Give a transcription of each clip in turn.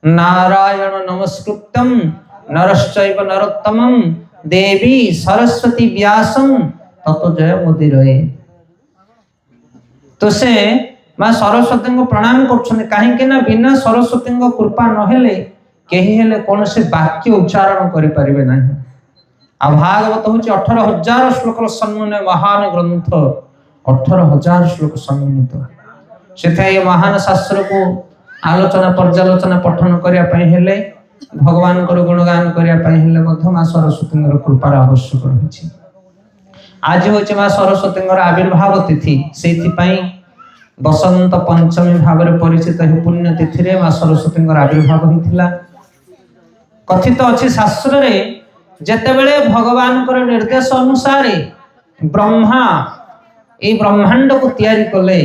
नारायण नमस्कृत्यम नरश्चैव नरोत्तमम देवी सरस्वती व्यासम ततो जय मुदिरये। तो से मां सरस्वती को प्रणाम कर कहीं ना बिना सरस्वती कृपा नहेले कहीं हेले कौन से वाक्य उच्चारण करि परिबे नहीं। आ भागवत हूँ 18,000 श्लोक सम्मिलित महान ग्रंथ 18,000 श्लोक सम्मिलित से महान शास्त्र को आलोचना पर्यालोचना पठन करने भगवान गुणगान करने मां सरस्वती कृपार आवश्यक रही। आज हूँ मां सरस्वती आविर्भाव तिथि से बसंत पंचमी भाव में परिचित पुण्य तिथि रे मां सरस्वती आविर्भाव होता। कथित अच्छी शास्त्र रे जेतेबेले भगवान निर्देश अनुसार ब्रह्मा ये ब्रह्मांड को तैयारी कले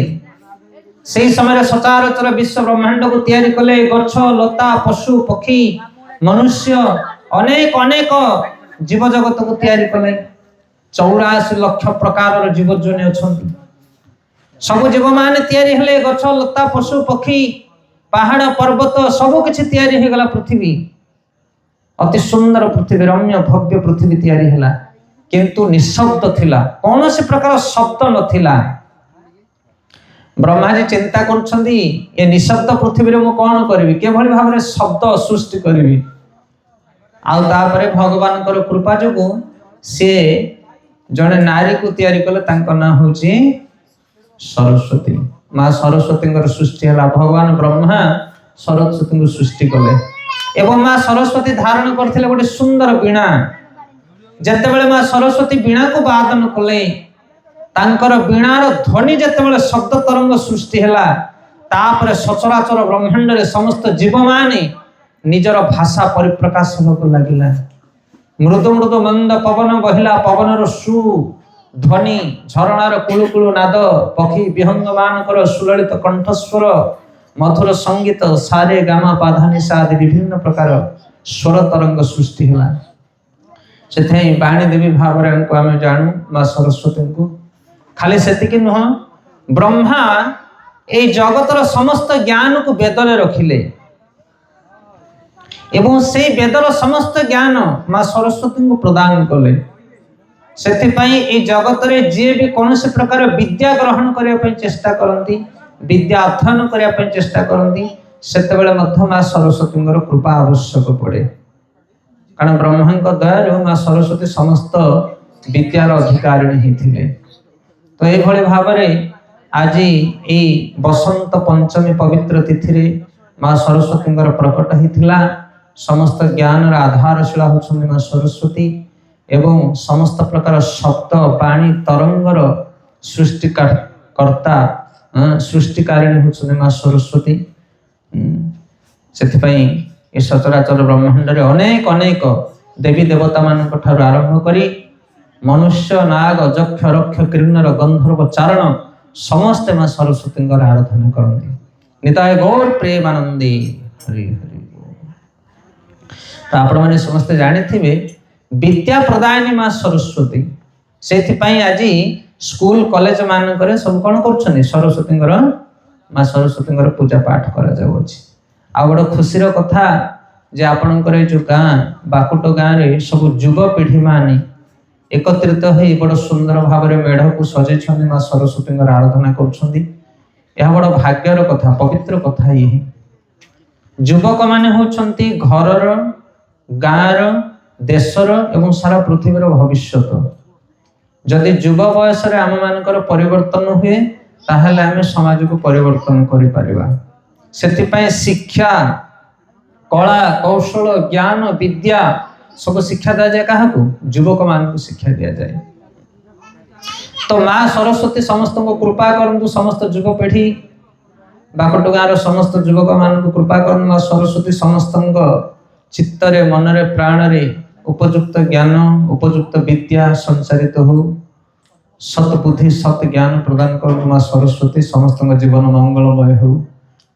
से समय सचराचर विश्व ब्रह्मांड को तैयारी कले गछ लता पशु पक्षी मनुष्य अनेक अनेक जीव जगत को तैयारी कले 84 लाख प्रकार जीव जन अच्छा सब जीव मान तैयारी हेले गछ लता पशु पक्षी पहाड़ पर्वत सब किछि तैयारी हो गला। पृथ्वी अति सुंदर पृथ्वी रम्य भव्य पृथ्वी तैयारी हैला किंतु निशब्द थिला कौन से प्रकार शब्द नथिला। ब्रह्मा जी चिंता करछंदी ए निशब्द पृथ्वी रे मु कोन करबी केभली भाव रे शब्द सृष्टि करबी। आ तापरे भगवान कर कृपा जोगु से जने नारी को तैयारी कले तांको ना होची सरस्वती। मां सरस्वती कर सृष्टि हैला भगवान ब्रह्मा सरस्वती को सृष्टि कले एवं मां सरस्वती धारण करथिले गोटे सुंदर वीणा। जेतेबेले मां सरस्वती वीणा को वादन कले तांकर वीणार ध्वनि जेतेबेले शब्द तरंग सृष्टि हैला तापरे सचराचर ब्रह्मांड रे समस्त जीव माने निजर भाषा परिप्रकाश होको लागिला। मृदु मृदु मंद पवन बहिला पवनर सु ध्वनि झरणार कुलुकुलु नाद पक्षी विहंगमान कर सुललित कंठस्वर मधुर संगीत सारे गामा पाधानिसा आदि विभिन्न प्रकार स्वर तरंग सृष्टि होला। से बाणी देवी भाव को आम जानू मां सरस्वती को खाली सेतिकी नुह ब्रह्मा ए जगतर समस्त ज्ञान को वेदरे रखिले एवं से वेदर समस्त ज्ञान मां सरस्वती को प्रदान कले। सेतिपाई ए जगत रे जे भी कौन से प्रकार विद्या ग्रहण करने पे चेष्टा करती विद्या अध्ययन करने चेष्टा करती सेतेबेले मध्य मां सरस्वती कृपा आवश्यक पड़े। कारण ब्रह्मा दया मां सरस्वती समस्त विद्यार अधिकारिणी होते। तो ये भाव में आज ये बसंत पंचमी पवित्र तिथि रे मां सरस्वती प्रकट होता। समस्त ज्ञान आधारशिला होती मां सरस्वती एवं समस्त प्रकार शब्द पाणी तरंगर सृष्टिकर्ता सृष्टिकारिणी होती मां सरस्वती। से सचराचर ब्रह्मांड रे अनेक अनेक देवी देवता मान आरंभ करी मनुष्य नाग यक्ष रक्ष किन्नर गंधर्व चारण समस्ते मां सरस्वती आराधना करती। निताय गौर प्रेमानंदी हरि हरि। तो आपण मैंने समस्ते जानी विद्या प्रदायिनी मां सरस्वती से आज स्कूल कॉलेज मान सब कौन कर सरस्वती मां सरस्वती पूजा पाठ कर गोटे खुशीर कथा जे आपणकर जो गाँ बाकुट गाँव रे सब युवपीढ़ी माने एकत्रित हो बड़ सुंदर भाव में मेढ़ को सजे मां सरस्वती आराधना कर बड़ भाग्यर कथा पवित्र कथा। ये युवक माने होचंती घरर गाँर देशर एवं सारा पृथ्वीर भविष्यत। जदि युव बयस आम मानकर परिवर्तन हुए ताहले आम समाज को परिवर्तन करि परिबा। सेतिपय शिक्षा कला कौशल ज्ञान विद्या सब शिक्षा दिया जाए क्या युवक मान को शिक्षा दिया जाए। तो मां सरस्वती समस्त को कृपा करंतु समस्त युवपीढ़ी बाकट गाँव समस्त युवक मान को कृपा करंतु मां सरस्वती समस्त चित्तरे मनरे प्राणरे उपयुक्त ज्ञान उपयुक्त विद्या संचारित हो सत बुद्धि सत ज्ञान प्रदान कर मां सरस्वती समस्त जीवन मंगलमय हो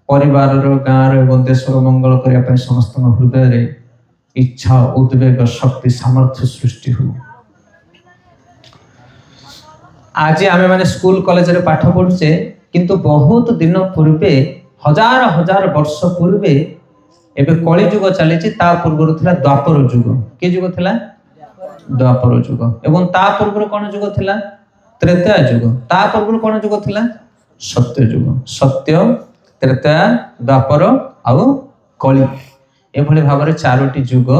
परिवार गाँव एवं देशर मंगल करने समस्त हृदय रे इच्छा उद्वेग शक्ति सामर्थ्य सृष्टि हो। आज आम मैंने स्कूल कॉलेज रे पाठ पढ़ुचे किंतु बहुत दिन पूर्वे हजार हजार वर्ष पूर्वे एबे कली युग चली पूर्व थिला द्वापर युग के युग थिला द्वापर युग एवं ता पूर्व कौन युग थिला त्रेता युग ता पूर्व कौन युग थिला सत्य युग सत्य त्रेता द्वापर आउ कली एभली भाव चारोटी युग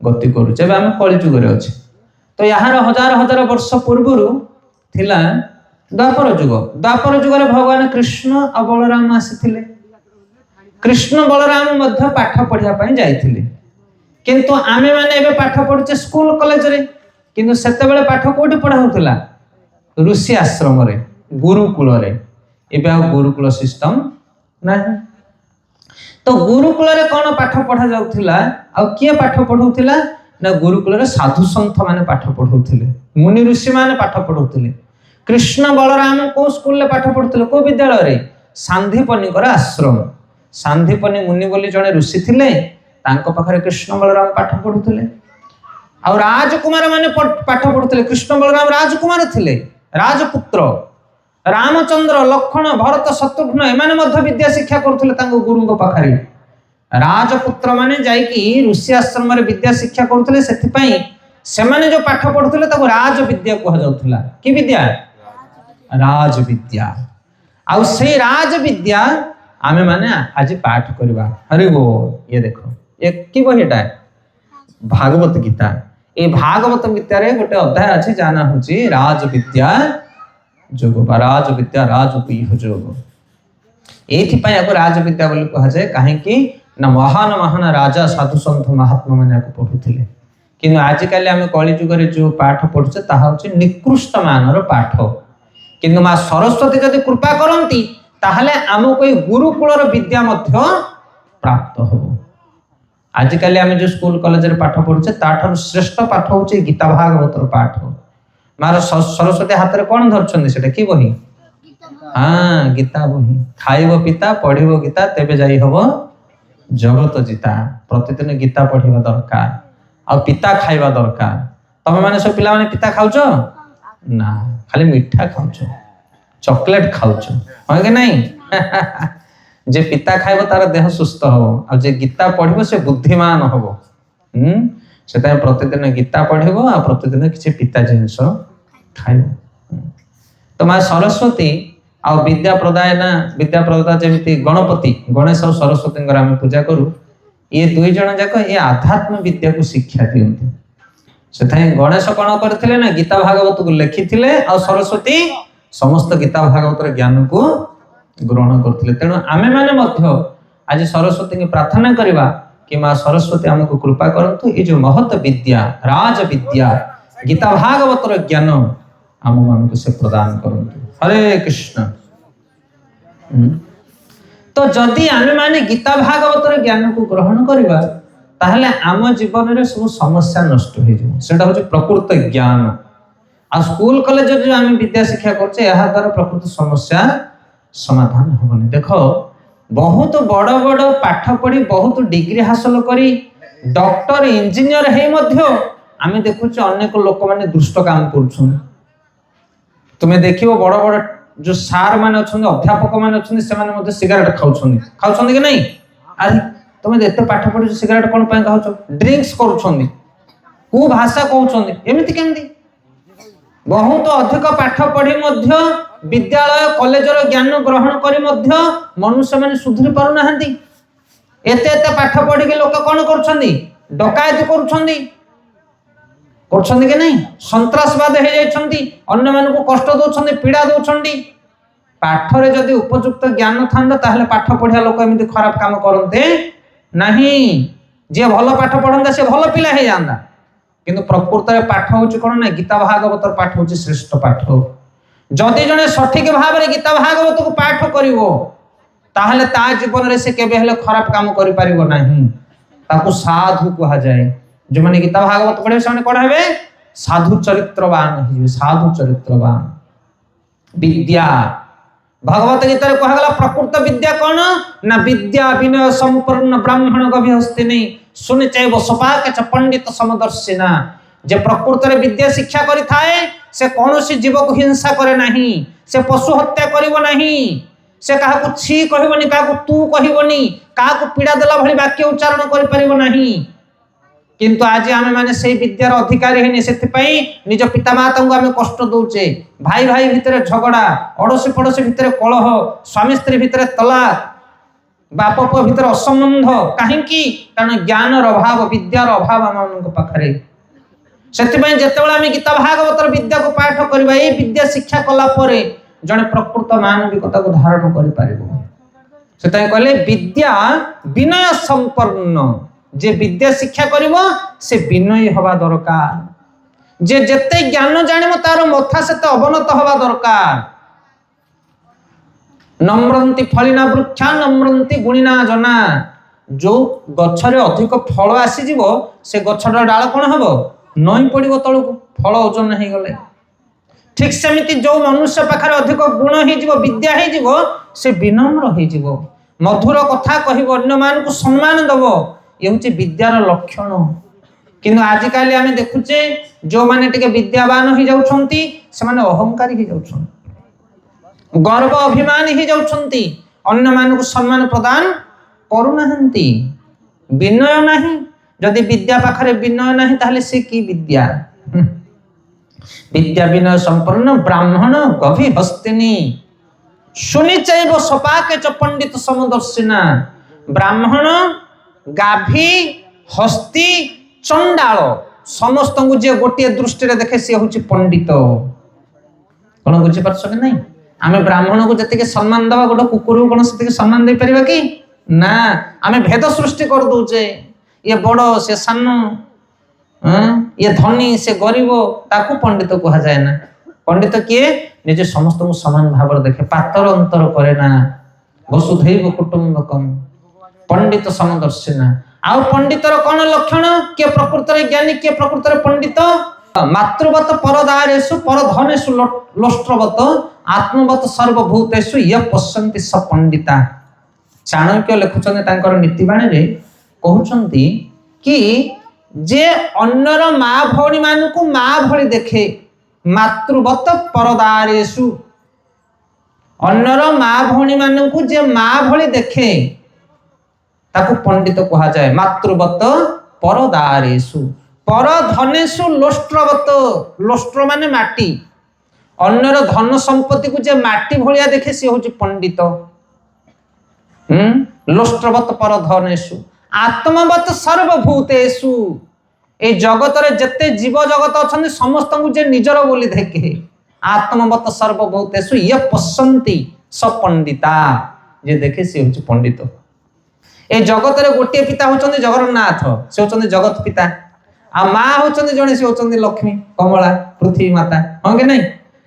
गति करूचे आम कली युग रे अछि तो यार हजार हजार वर्ष पूर्व थिला द्वापर युग रे भगवान कृष्ण और बलराम आसीथिले कृष्ण बलराम मध्य पाठ पढ़िया पई जाइथिले किंतु आमे माने एबे पाठ पढ़ुचे स्कूल कॉलेज रे किंतु सेते बेले पाठ कोठी पढ़ा होतला ऋषि आश्रम रे गुरुकुल रे एबे आ गुरुकुल सिस्टम नाही तो गुरुकुल रे कोन पाठ पढ़ा जाउथिला आ किए पाठ पढ़ौथिला ना गुरुकुल रे साधु संत माने पाठ पढ़ौथिले मुनि ऋषि माने पाठ पढ़ौथिले कृष्ण बलराम को स्कूल रे पाठ पढ़ुथिले को विद्यालय रे सांदीपनी कर आश्रम सांदीपनी मुनि बोली जने ऋषि थिले तांको पाखरे कृष्ण बलराम पाठ पढ़ुथिले और राजकुमार माने पाठ पढ़ुथिले कृष्ण बलराम राजकुमार थिले राजपुत्र रामचंद्र लक्ष्मण भरत शत्रुघ्न एमाने मध्य विद्या शिक्षा करथिले तांको गुरुଙ୍କ पाखरे राजपुत्र माने जाईकी ऋषि आश्रम रे विद्या शिक्षा करथिले सेथि पई सेमाने जो पाठ पढ़ुथिले ताको राज विद्या कहा जाउथिला की विद्या राज विद्या आ से राज विद्या आमे माने आज पाठ करबा अरे वो ये देखो ये की बहिटा भागवत गीता ए भागवत गीता रे गोटे अध्याय अछि जाना होची राज विद्या जोग बा राज विद्या राजपीह जोग एथि पय ako राज विद्या बोली कहा जाय काहे कि ना महान महान राजा साधु संत महात्मा माने को पढुथिले किंतु आज काली आमे कली युग रे जो पाठ पढुचे ताहा होची निकृष्ट मानर पाठ किंतु मां सरस्वती जदि कृपा करंती ताहले आम कोई गुरुकुल विद्या मध्य प्राप्त हो आज काली आमे जो स्कूल कॉलेज रे पाठ पढुचे ताठर श्रेष्ठ पाठ होची गीता भागवत पाठ मार सरस्वती हाथ रे कोन धरछन सेटा की बही हां गीता बही खाइबो पिता पढिबो गीता तेबे जाई हबो जगत जीता प्रतिदिन गीता पढ़िबा दरकार आ पिता खाइबा दरकार तमे माने सब पिला माने पिता खाउछो ना खाली मिठा खाउछो चॉकलेट खाउछो हो कि नहीं जे पिता खाइबो तार देह सुस्त हो आ जे गीता पढ़िबो से बुद्धिमान होबो सेता प्रतिदिन गीता पढ़िबो आ प्रतिदिन किछि पिता जिंस खाइबो तो मां सरस्वती आ विद्या प्रदाता जेमिति गणपति गणेश और सरस्वती आम पूजा करू ये दुई जन जाक ये आध्यात्म विद्या को शिक्षा दियंती से गणेश कौन करथिले ना गीता भागवत को लिखिथिले और सरस्वती समस्त गीता भागवत ज्ञान को ग्रहण करथिले तेणु आमे माने मध्य आज सरस्वती की प्रार्थना करबा कि मां सरस्वती हमको कृपा करंतु ये जो महत विद्या राज विद्या गीता भागवत ज्ञान आम मान को से प्रदान करंतु हरे कृष्ण तो जदि आमे माने गीता भागवत ज्ञान को ग्रहण करबा ताहले आम जीवन रे सब समस्या नष्ट हो जाए सेटा होची प्रकृत ज्ञान आ स्कूल कॉलेज जो आम विद्या शिक्षा करछे एहा द्वारा प्रकृत समस्या समाधान होबनी देखो बहुत बड़ बड़ पाठ पढ़ी बहुत डिग्री हासिल करी डॉक्टर इंजीनियर हे मध्य आमे देखुछ अनेक लोक माने दुष्ट काम करूछन तुम्हें देखियो बड़ बड़ जो सार माने अछन अध्यापक माने अछन से माने मध्य सिगरेट खाउछन कि नहीं अरे तुम्हें एते पाठ पढ़ी सिगरेट कोन पय खाउछ ड्रिंक्स करूछन को भाषा कहउछन एमिति केंदी बहुत अधिक पाठ पढ़ी मध्य विद्यालय कॉलेज रो ज्ञान ग्रहण करी मध्य मनुष्य माने सुधरी पारु नाहंती एते एते पाठ पढ़ी के लोक कोन करछन्दी डकायत करछन्दी कि नहीं संत्रासवाद हे जाइछन्दी अन्य मान को कष्ट दोछन्दी पीड़ा दोछन्दी पाठ रे जदी उपयुक्त ज्ञान थांदा ताहले पाठ पढ़िया लोक एमिति खराब काम करनते नहीं जे भलो पाठ पढ़ंदा से भलो पिला हे जांदा किंतु प्रकृत रे पाठ होची कोन ना गीता भागवत पाठ होची श्रेष्ठ पाठ जदि जने सठिक भाव रे गीता भागवत को पाठ करिवो ताहले ता जीवन रे से केबे हेले खराब काम करि परिवो नाही ताकू साधु कहा जाए जो माने गीता भागवत पढ़े से कोन हेबे साधु चरित्रवान हिबे साधु चरित्रवान विद्या भगवत गीता रे कहा गला प्रकृत विद्या कोन ना विद्या विनय संपन्न ब्राह्मण गभिहस्तिनी सुनि चाइबो सपाक च पंडित समदर्शिना जे प्रकृत रे विद्या शिक्षा करि थाए से कोनोसी जीव को हिंसा करे नहीं से पशु हत्या करिवो नहीं से काहाकू छी कहबनी, काहाकू तू कहबनी, काहाकू पीड़ा देला भली वाक्य उच्चारण करि परिबो नाही। किंतु आज आमे माने से विद्यार अधिकारी हेनी, सेति पई निज पिता माता को आमे कष्ट दउचे, भाई भाई भितरे झगड़ा, अड़ोसी पड़ोसी भितरे कलह, स्वामी स्त्री भितरे तलाक, बाप पुओ भितरे असंबंध। काहेकि? कारण ज्ञानर अभाव, विद्यार अभाव आमनक पाखरे। सेति पई जेतेबेला आमे गीता भागवतर विद्या को पाठ करबा, ए विद्या शिक्षा कला परे जने प्रकृत मानविकता को धारण करि पारिबो। सेताई कहले विद्या विनय संपन्न, जे विद्या शिक्षा करिवो से विनयी हवा दरकार। जे जेते ज्ञान जानिबो तार मथा सेते अवनत हवा दरकार। नम्रंती फलिना वृक्षा नम्रंती गुणिना जना। जो गछरे अधिक फल आसी जीवो से गछर डाल कोन हबो, नई पड़िबो तळकु, फल ओजन हे गले। ठीक सेमिति जो मनुष्य पाखरे अधिक गुण हे जीवो, विद्या हे जीवो, से विनम्र हे जीवो, मधुर कथा कहिबो, अन्य मान को सम्मान दबो। ये होची विद्यार लक्षण। किंतु आज काली आमे देखुचे जो माने टिके विद्यावान हो जाउछंती से माने अहंकारी हो जाउछंती, गर्व अभिमान हो जाउछंती, अन्य मान को सम्मान प्रदान करूनाहंती, विनय नाही। जदि विद्या पाखरे विनय नाही ताहले से की विद्या? विद्या विनय संपन्न ब्राह्मण गभि हस्तिनी सुनिचैव सपाके च पंडित समदर्शिना। ब्राह्मण, गाभी, हस्ती, चंडाल समस्त को जे गोटे दृष्टि रे देखे से होची पंडित। कोन बुझि परछ कि नहीं? आमे ब्राह्मण को जति सम्मान दवा, गोटे कुकुर को कोन सेति सम्मान दे परिबा कि ना? आमे भेद सृष्टि कर दोचे, ये बड़ से सान, ये धनी से गरीब, ताकू पंडित कहा जाए ना। पंडित किए? निजे समस्त को समान भाव देखे, पातर अंतर करे ना। वसुधैव कुटुंबकम, पंडित समदर्शिना। आउ पंडितर कौन लक्षण? के प्रकृतरे ज्ञानी, के प्रकृतरे पंडित। मातृवत परदारेषु परधनेषु लोष्ट्रवत आत्मवत सर्वभूतेषु य पश्यन्ति स पंडिता। चाणक्य लिखुछन्ति तांकर नीतिबाणी रे, कहउछन्ति कि जे अन्यर माँ भौणी मानकु माँ भली देखे, मातृवत परदारेषु, अन्यर माँ भौणी मानकु जे माँ भली देखे ताकू पंडित कहा जाए। मातृवत परदारेषु परधनेषु लोष्ट्रवत, लोष्ट्र माने माटी, अन्यर धन संपत्ति को जे माटी भलिया देखे से होची पंडित। लोष्ट्रवत परधनेषु आत्मवत सर्वभूतेषु। ए जगत रे जते जीव जगत अछन समस्त को जे निजर बोली देखे। आत्मवत सर्वभूतेषु ये पश्यन्ति स पंडिता, जे देखे से होची पंडित। ए जगत रे गोटे पिता होचंदी जगन्नाथ, से होचंदी जगत पिता। आ माँ होचंदी जणे, से होचंदी लक्ष्मी, कमला, पृथ्वी माता। हां कि नहीं?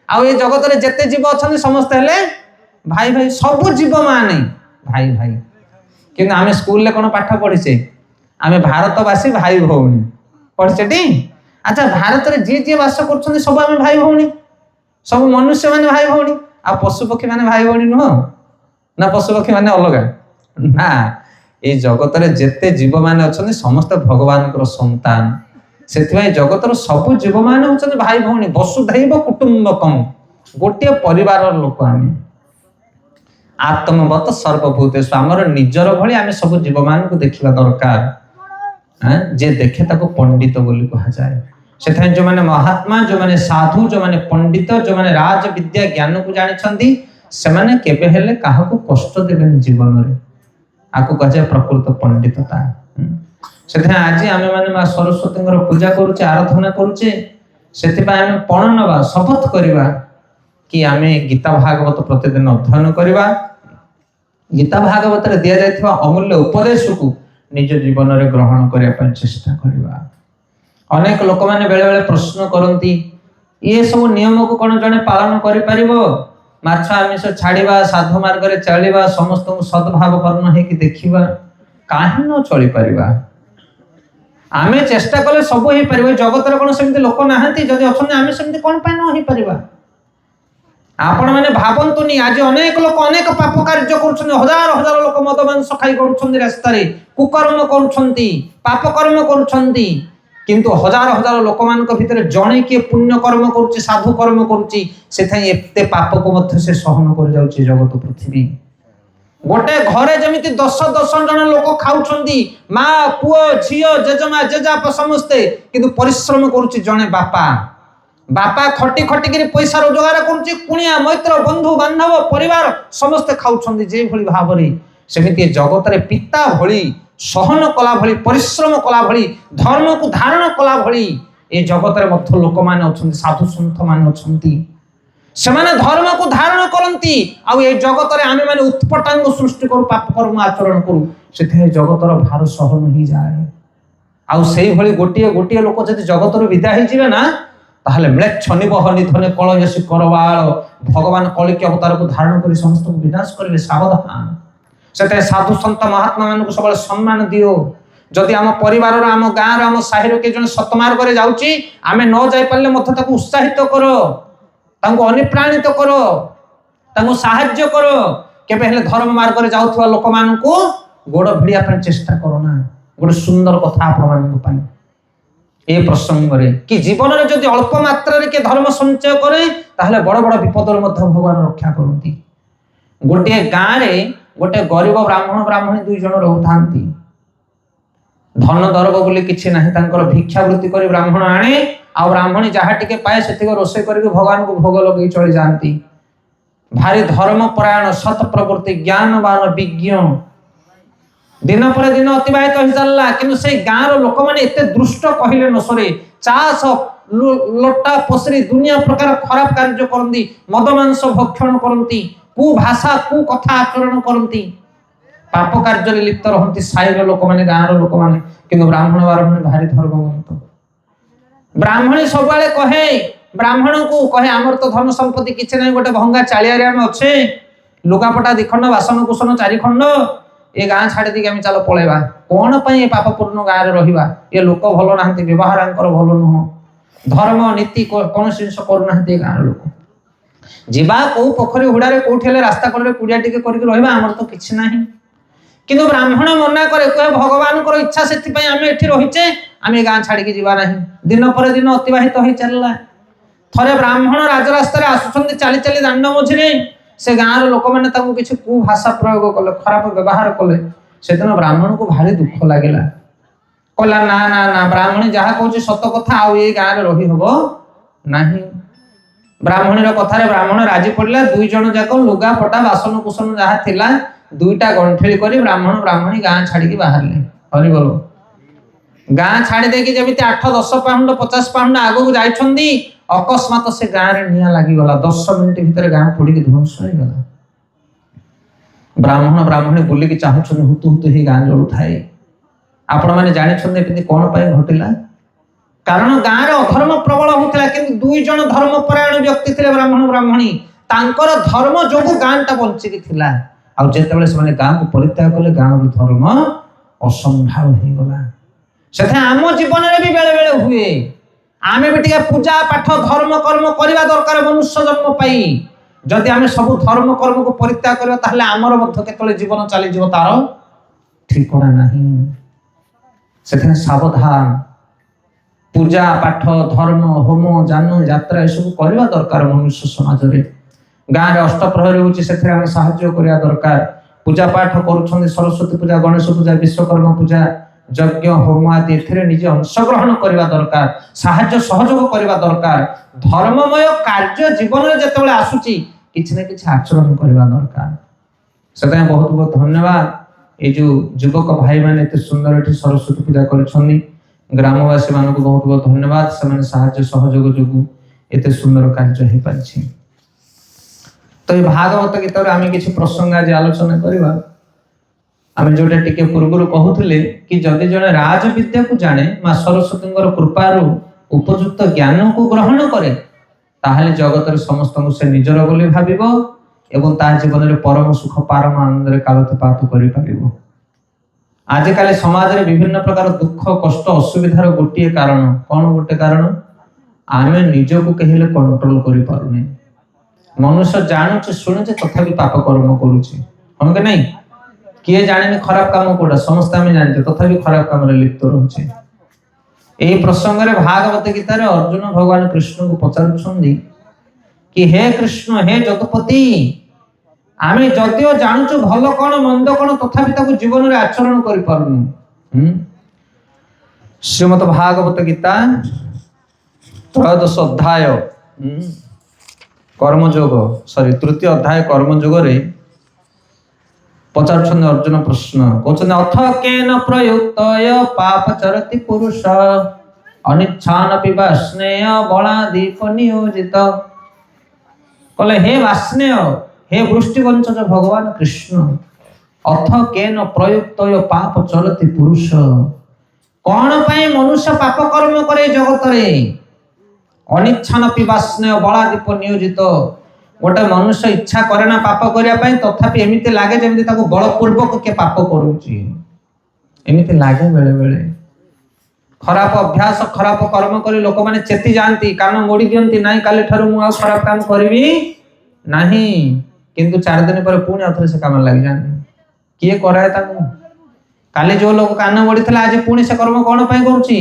आ ए जगत रे जते जीव अछंदी समस्त हेले भाई भाई, सब जीव मां नहीं भाई भाई। किंतु आमे स्कूल ले कोन पाठ पढिसे? आमे भारतवासी भाई भौणी पढिसे टी। अच्छा, भारत रे जे जे वास करछंदी सब आमे भाई भौणी, सब मनुष्य माने भाई भौणी। आ पशु पक्षी माने भाई भौणी नुह ना? पशु पक्षी माने अलगा ना? ए जगत रे जेते जीव माने अछंदी समस्त भगवान कर संतान। सेथिबाई जगतर सब जीव माने होचंदी भाई भौणी। वसुधैव कुटुंबकम, गोटे परिवार लोक आमे। आत्मवत सर्वभूतेषु, आमर निजर भली आमे सब जीव मान को देखिबा दरकार। जे देखे ताको पंडित बोली कहा जाए। सेथाय जो माने महात्मा, जो माने साधु, जो माने पंडित, जो माने राज विद्या ज्ञान को जानि छंदी, से माने केबे हेले काहा को कष्ट देबेन जीवन रे। आको कहे प्रकृत पंडितता। सेथाय आज आमे माने मा सरस्वती पूजा करूचे, आराधना करूचे। सेथिबाई आमे पण नबा, शपथ करिबा कि आमे गीता भागवत प्रतिदिन अध्ययन करिबा। गीता भागवत रे दिया जायथिबा अमूल्य उपदेश को निज जीवन रे ग्रहण करिया पय चेष्टा करिबा। अनेक लोक माने बेले बेले प्रश्न करंती, ये सब नियम को कोन जने पालन करि परिबो? माछ आमिष छाड़िबा, साधु मार्ग रे चलिबा, समस्त को सद्भाव कर्ण हे कि देखिबा, काहे न चली परिबा? आमे चेष्टा कले सब हे परिबो। जगत रे कोन सेमति लोक नाहंती, जदि अछन आमे सेमति कोन पाय न हे परिबा? आपण माने भाबंतुनी, आज अनेक लोक अनेक पाप कार्य करूछन, हजार हजार लोक मद मांस खाई करूछन, रास्ता रे कुकर्म करूछंती, पाप कर्म करूछंती। किंतु हजार हजार लोक मान भितर जड़े किए पुण्य कर्म करुच्ची साधु कर्म करुच्ची से एते पाप को मध्य से सहन कर जाउची जगत पृथ्वी। गोटे घरे जमिति 10 जन लोक खाउछंदी माँ पुओ झियो जेजमा जेजाप समस्ते किंतु परिश्रम करुच्ची जड़े बापा बापा खटी खटी करी पैसा रोजगार करुच्ची कुणिया मैत्र बंधु बांधव परिवार समस्ते खाउछंदी जे भली भाबरे सेमिति जगत रे पिता भली सहन कला भली परिश्रम कला भली धर्म को धारण कला भली ए जगत रे मध्य लोक माने अछंती साधु संत माने अछंती से माने धर्म को धारण करंती आ ए जगत रे आमे माने उत्पटांग सृष्टि करू पाप कर्म आचरण करू सेथे जगत रो भार सहन ही जाए आ सेही भली गोटिए गोटिए लोक जदि जगत रो विदा ही जिवे ना ताहले म्लेच्छ निबह निधने कलयसी करवाल भगवान कलिकी अवतार को धारण करी समस्त को विनाश करिवे सावधान। सेते साधु संत महात्मा मान को सबले सम्मान दियो जदि आम परिवार आम गाँव आम साहिर के जन सतमार्ग रे जाउची आमे न जाई पारले मथे ताकू उत्साहित करो तांको अनुप्राणित करो तांको साहाय्य करो केबे हेले धर्म मार्ग रे जाउथवा लोक मान को गोड़ भिड़िया पर चेष्टा करो ना गोटे सुंदर कथा आपण मान को पाई ए प्रसंग रे कि जीवन रे जदि अल्प मात्रा रे के धर्म संचय करे ताहले बड़ बड़ विपद रे मध्य भगवान रक्षा करंती। गोटे गाँव रे गोटे गरीब ब्राह्मण ब्राह्मणी 2 जन रहउथांती धन दर्ब बोली किछि नाही तांकर भिक्षावृत्ति करी ब्राह्मण आणे आ ब्राह्मणी जहा टिके पाए सेतिको रोषे करके भगवान को भोग लगई चली जानती भारी धर्म परायण सत प्रवृत्ति ज्ञानवान विज्ञ दिन पर दिन अतिबाहित हो चलला किंतु से गाँव लोक माने एते दुष्ट कहिले न सरे चास लोटा पसरी दुनिया प्रकार खराब कार्य करंती मद मांस भक्षण करंती कु भाषा कु कथा आचरण करंती पाप कार्य रे लिप्त रहंती साइर लोक माने गाँव लोक माने किंतु ब्राह्मण ब्राह्मणी भारी धर्मवंत ब्राह्मणी सबले कहे ब्राह्मण को कहे आमर तो धन संपत्ति किछ नै गोटे भंगा चालिया रे हम अच्छे लुगापटा दिखंड बासन कुसन 4 खंड ए गाँ छाड़ी दी आम चलो पळेबा कोन पई पाप पूर्ण गाँ रे रहिबा ए लोक भलो नाहंती व्यवहार आंकर भलो नुह धर्म नीति कोन जिंस करू नाहंती गाँ लोक जीवा को पोखरी हुड़ा रे कोठेले रास्ता कड़े कुड़िया टिके करके रहिबा हमर तो किछ नाही किंतु ब्राह्मण मना करे कहे भगवान को इच्छा सेति पई आमे एठी रहिचे आमे गाँ छाड़ी के जीवा नाही दिन पर दिन अतिबाहित होई चलला थरे ब्राह्मण राजरास्ता रे आसुछंती चाली चाली दांड मझिरे से गाँव रो लोक माने ताकू किछ कु भाषा प्रयोग कले खराब व्यवहार कले सेदिन ब्राह्मण को भारी दुख लागेला कहला ना ना ना ब्राह्मणी जहा कहूची सत कथा आ ए गाँ रे रही हबो नाही ब्राह्मणी रो कथा रे ब्राह्मण राजी पड़ला 2 जन जाक लुगा पटा बासन कुसन जहा थिला 2टा गंठेली करी ब्राह्मण ब्राह्मणी गाँ छाड़ी के बाहरले हरि बोलो गाँ छाड़ी देकी जेमिति 8-10 पाउंड 50 पाउंड आगो को जाइछंदी अकस्मात से गाँ रे निया लागि गला 10 मिनिट भीतर गाँ पोड़ी के ध्वंस हो गला ब्राह्मण ब्राह्मणी बोली के चाहुछन हुतु हुतु ही गाँ जळु थाए आपण माने जानि छन एति कोन पाए घटिला कारण गाँ रे अधर्म प्रबल होतला किंतु 2 जन धर्म परायण व्यक्ति थिले ब्राह्मण ब्राह्मणी तांकर धर्म जोगु गाँटा बंची के थिला आ जेतेबेले से गाँ को परित्याग कले गाँ रो धर्म असंभाव हो गला सेथे आम जीवन रे भी बेले बेले हुए आमे भी टिके पूजा पाठ धर्म कर्म करबा दरकार मनुष्य जन्म पाई जदि आमे सब धर्म कर्म को परित्याग करबा ताहले हमर मध्य केतले जीवन चली जीव तार ठिकणा नाही सेथे सावधान पूजा पाठ धर्म होम जान यात्रा ए सब करबा दरकार मनुष्य समाज रे गाँ रे अष्टप्रहरी होची सेथे हम सहाय्य करिया दरकार पूजा पाठ करूछन सरस्वती पूजा गणेश पूजा विश्वकर्मा पूजा यज्ञ होम आदि एथिरे निजे अंशग्रहण करबा दरकार सहाय्य सहयोग करबा दरकार धर्ममय कार्य जीवन रे जेतेबेले आसुची किछ ने किछ आचरण करबा दरकार सदा बहुत बहुत धन्यवाद ए जो युवक भाई माने एते सुंदर एठी सरस्वती पूजा करिछन्नी ग्रामवासी मान को बहुत बहुत धन्यवाद समान सहाय्य सहयोग जोगु एते सुंदर कार्य हे पाछि तो ये भागवत गीत रे आमे किछ प्रसंग आज आलोचना करबा आमे जोटा टिके पूर्वरु कहूथिले कि जदि जने राज विद्या को जाने मां सरस्वतींगर कृपारु उपयुक्त ज्ञान को ग्रहण करे ताहले जगत रे समस्त को से निजर बोली भाबिबो एवं ता जीवन रे परम सुख परम आनंद रे कालतिपात करि पाबिबो। आज काले समाज रे विभिन्न प्रकार दुख कष्ट असुविधार गोटिए कारण कोन गोटे कारण आमे निज को कहिले कंट्रोल करि पारुने मनुष्य जानुचे सुनुचे तथापि पाप कर्म करूचे हम के नहीं किए जाने खराब काम कोडा समस्त आमे जानते तथापि खराब काम रे लिप्त रहउचे এই প্রসঙ্গে ভাগবত গীতার অর্জুন ভগবান কৃষ্ণকে পচারুছন্তি কি হে কৃষ্ণ হে যদুপতি আমি যদিও জানুଛୁ ଭଲ କଣ ମନ୍ଦ କଣ ତଥାପି ତାକୁ ଜୀବନରେ ଆଚରଣ କରିପାରୁନୁ। ଶ୍ରୀମଦ ଭାଗବତ ଗୀତା ତ୍ରୟୋଦଶ ଅଧ୍ୟାୟ କର୍ମଯୋଗ ତୃତୀୟ ଅଧ୍ୟାୟ କର୍ମଯୋଗରେ ପଚାରୁଛନ୍ତି ଅର୍ଜୁନ ପ୍ରଶ୍ନ କହୁଛନ୍ତି ଅଥ କେନ ପ୍ରୟୁକ୍ତୟ ପାପ ଚରତି ପୁରୁଷ ଅନିଚ୍ଛାନ ପିବା ସ୍ନେହ ବଳାଦୀପ ନିୟୋଜିତ। କହିଲେ ହେ ବାଷ୍ଣେୟ हे वृष्टि वंशज भगवान कृष्ण अथ केन प्रयुक्तय पाप चलति पुरुष कौन पाए मनुष्य पाप कर्म करे जगत रे अनिच्छान पिबास्नेय बलादीप नियोजित गोटे मनुष्य इच्छा करे ना पाप करिया पई तथापि एमिति लागे जेमिति ताको बलपूर्वक के पाप करूची एमिति लागे बेले बेले खराब अभ्यास खराब कर्म करी लोक माने चेती जानती कान मोड़ी दियंती नाही काले ठारू मु आ खराब काम करबी नहीं किंतु 4 दिन पर पुणी आउथरे से काम लग जाने किए कराए ताको काले जो लोग कान मोड़ी थला आज पुणी से कर्म कोन पई करूची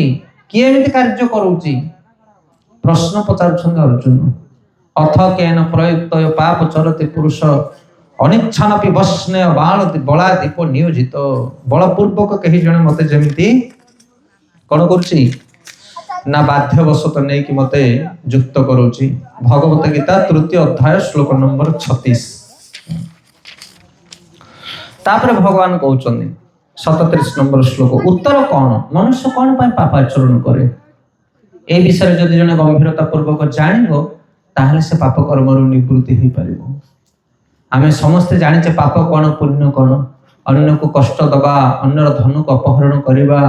किए एमिति कार्य करूची प्रश्न पचारुछन अर्जुन अथ केन प्रयुक्तय पाप चरति पुरुष अनिच्छान पिबस्ने बलादीप नियोजित बलपूर्वक कहि जणे मते जेमिति कोन करूची ना बाध्यवशत नहीं कि मते युक्त करूची। भगवत गीता तृतीय अध्याय श्लोक नंबर 36 तापर भगवान कहउचंदी 37 नंबर श्लोक उत्तर कौन मनुष्य कौन पाई पापाचरण करे ए विषय जदि जने गंभीरता पूर्वक जानिबो ताहले से पाप कर्मरु निवृत्ति हो पारिबो। आमे समस्त जानिचे पाप कौन पुण्य कौन अन्य को कष्ट दबा अन्यर धन को अपहरण करिबा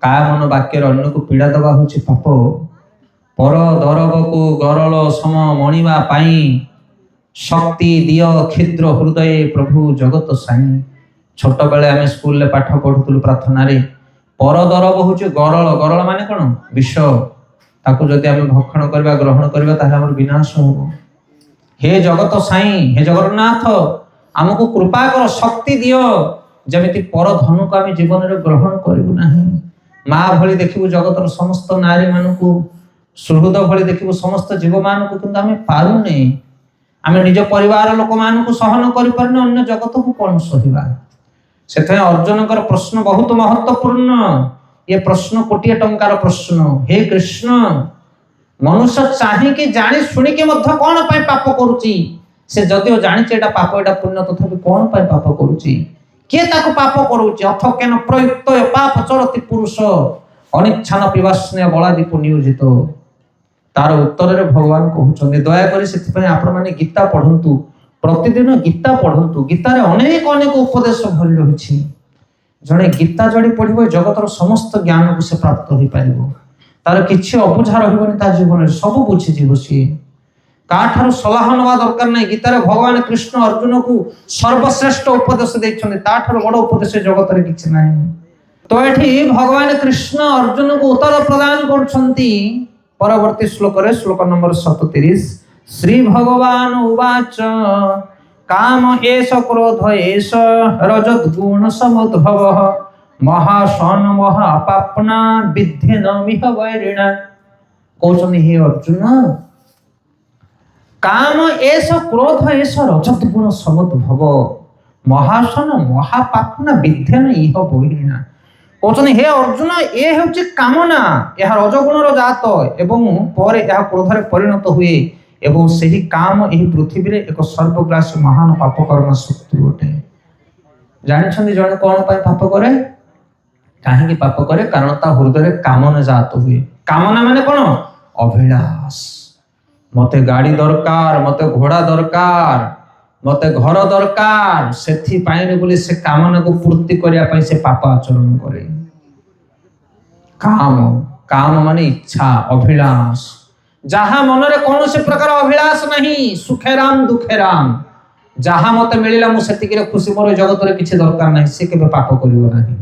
काय मन वाक्य अन्य को पीड़ा दबा होची पाप पर दरब को गरल सम मणिबा पाई शक्ति दियो क्षुद्र हृदय प्रभु जगत साई। छोट बेले आमे स्कूल ले पाठ पढुतलु प्रार्थना रे पर दरब होची गरल गरल माने कोन विष ताकू जदि आमे भक्षण करबा ग्रहण करबा ताहा हमर विनाश होबो। हे जगत साई हे जगन्नाथ हमको कृपा कर शक्ति दियो जेमिति पर धन को आमे जीवन रे ग्रहण करबु नाही। माँ भली देखिबु जगतर समस्त नारी मानकु सुहृद भली देखिबु समस्त जीव मानकु किंतु आमे पारुने आमे निज परिवार लोक मानकु सहन करि परने अन्य जगत को कोन सहिबा। सेथे अर्जुनकर प्रश्न बहुत महत्वपूर्ण ये प्रश्न कोटिए टंकार प्रश्न। हे कृष्ण मनुष्य चाहे कि जानि सुनि के मध्य कोन पाई पाप करूची से जदियो जानि एटा पाप एटा पुण्य तथापि कोन पाई पाप करूची के ताको पाप करूची अथ केन प्रयुक्त पाप चरति पुरुष अनिच्छान पिबास्नेय बलादीप नियोजित। तार उत्तर रे भगवान कहउछन्ते दया करी सेति पय आपण माने गीता पढंतु प्रतिदिन गीता पढंतु गीता रे अनेक अनेक उपदेश भरि रहिछि। जणे गीता जडी पढिबो जगतर समस्त ज्ञान को से प्राप्त होई पारिबो तार किछि अबुझा रहिबनि ता जीवन रे सब बुझि जीवो सी काठार सलाह नवा दरकार नहीं। गीतार भगवान कृष्ण अर्जुन को सर्वश्रेष्ठ उपदेश देछन्ते ताठार बड़ उपदेश जगत रे किछि नाही। तो एठी भगवान कृष्ण अर्जुन को उत्तर प्रदान करछन्ती परवर्ती श्लोक रे श्लोक नंबर 37 श्री भगवान उवाच काम एष क्रोध एष रजत गुण समुद्भव महासन महापापना विद्येन मिह वैरिणा। कहछन्ती हे अर्जुन काम एष क्रोध एष रजत गुण समुद्भव महासन महापापना विद्येन इह वैरिणा। कहछन्ती हे अर्जुन ए हेउची कामना यह रजगुण रो जात एवं पर यह क्रोध रे परिणत हुए एवं सही काम एही पृथ्वी रे एक सर्वग्रासी महान पाप कर्म शत्रु अटे। जानिछन्ती जण कोन पाई पाप करे काहे कि पाप करे कारण ता हृदय रे कामना जात हुए। कामना माने कोन अभिलाष मते गाड़ी दरकार मते घोड़ा दरकार मते घर दरकार सेथि पाइने बोली से कामना को पूर्ति करिया पई से पाप आचरण करे। काम काम माने इच्छा अभिलाष जहाँ मन रे कौन से प्रकार अभिलाष नहीं सुखे राम दुखे राम जहाँ मते मिलिला मु सेतिके रे खुशी मोर जगत रे किछि दरकार नहीं से केबे पाप करिवो नहीं।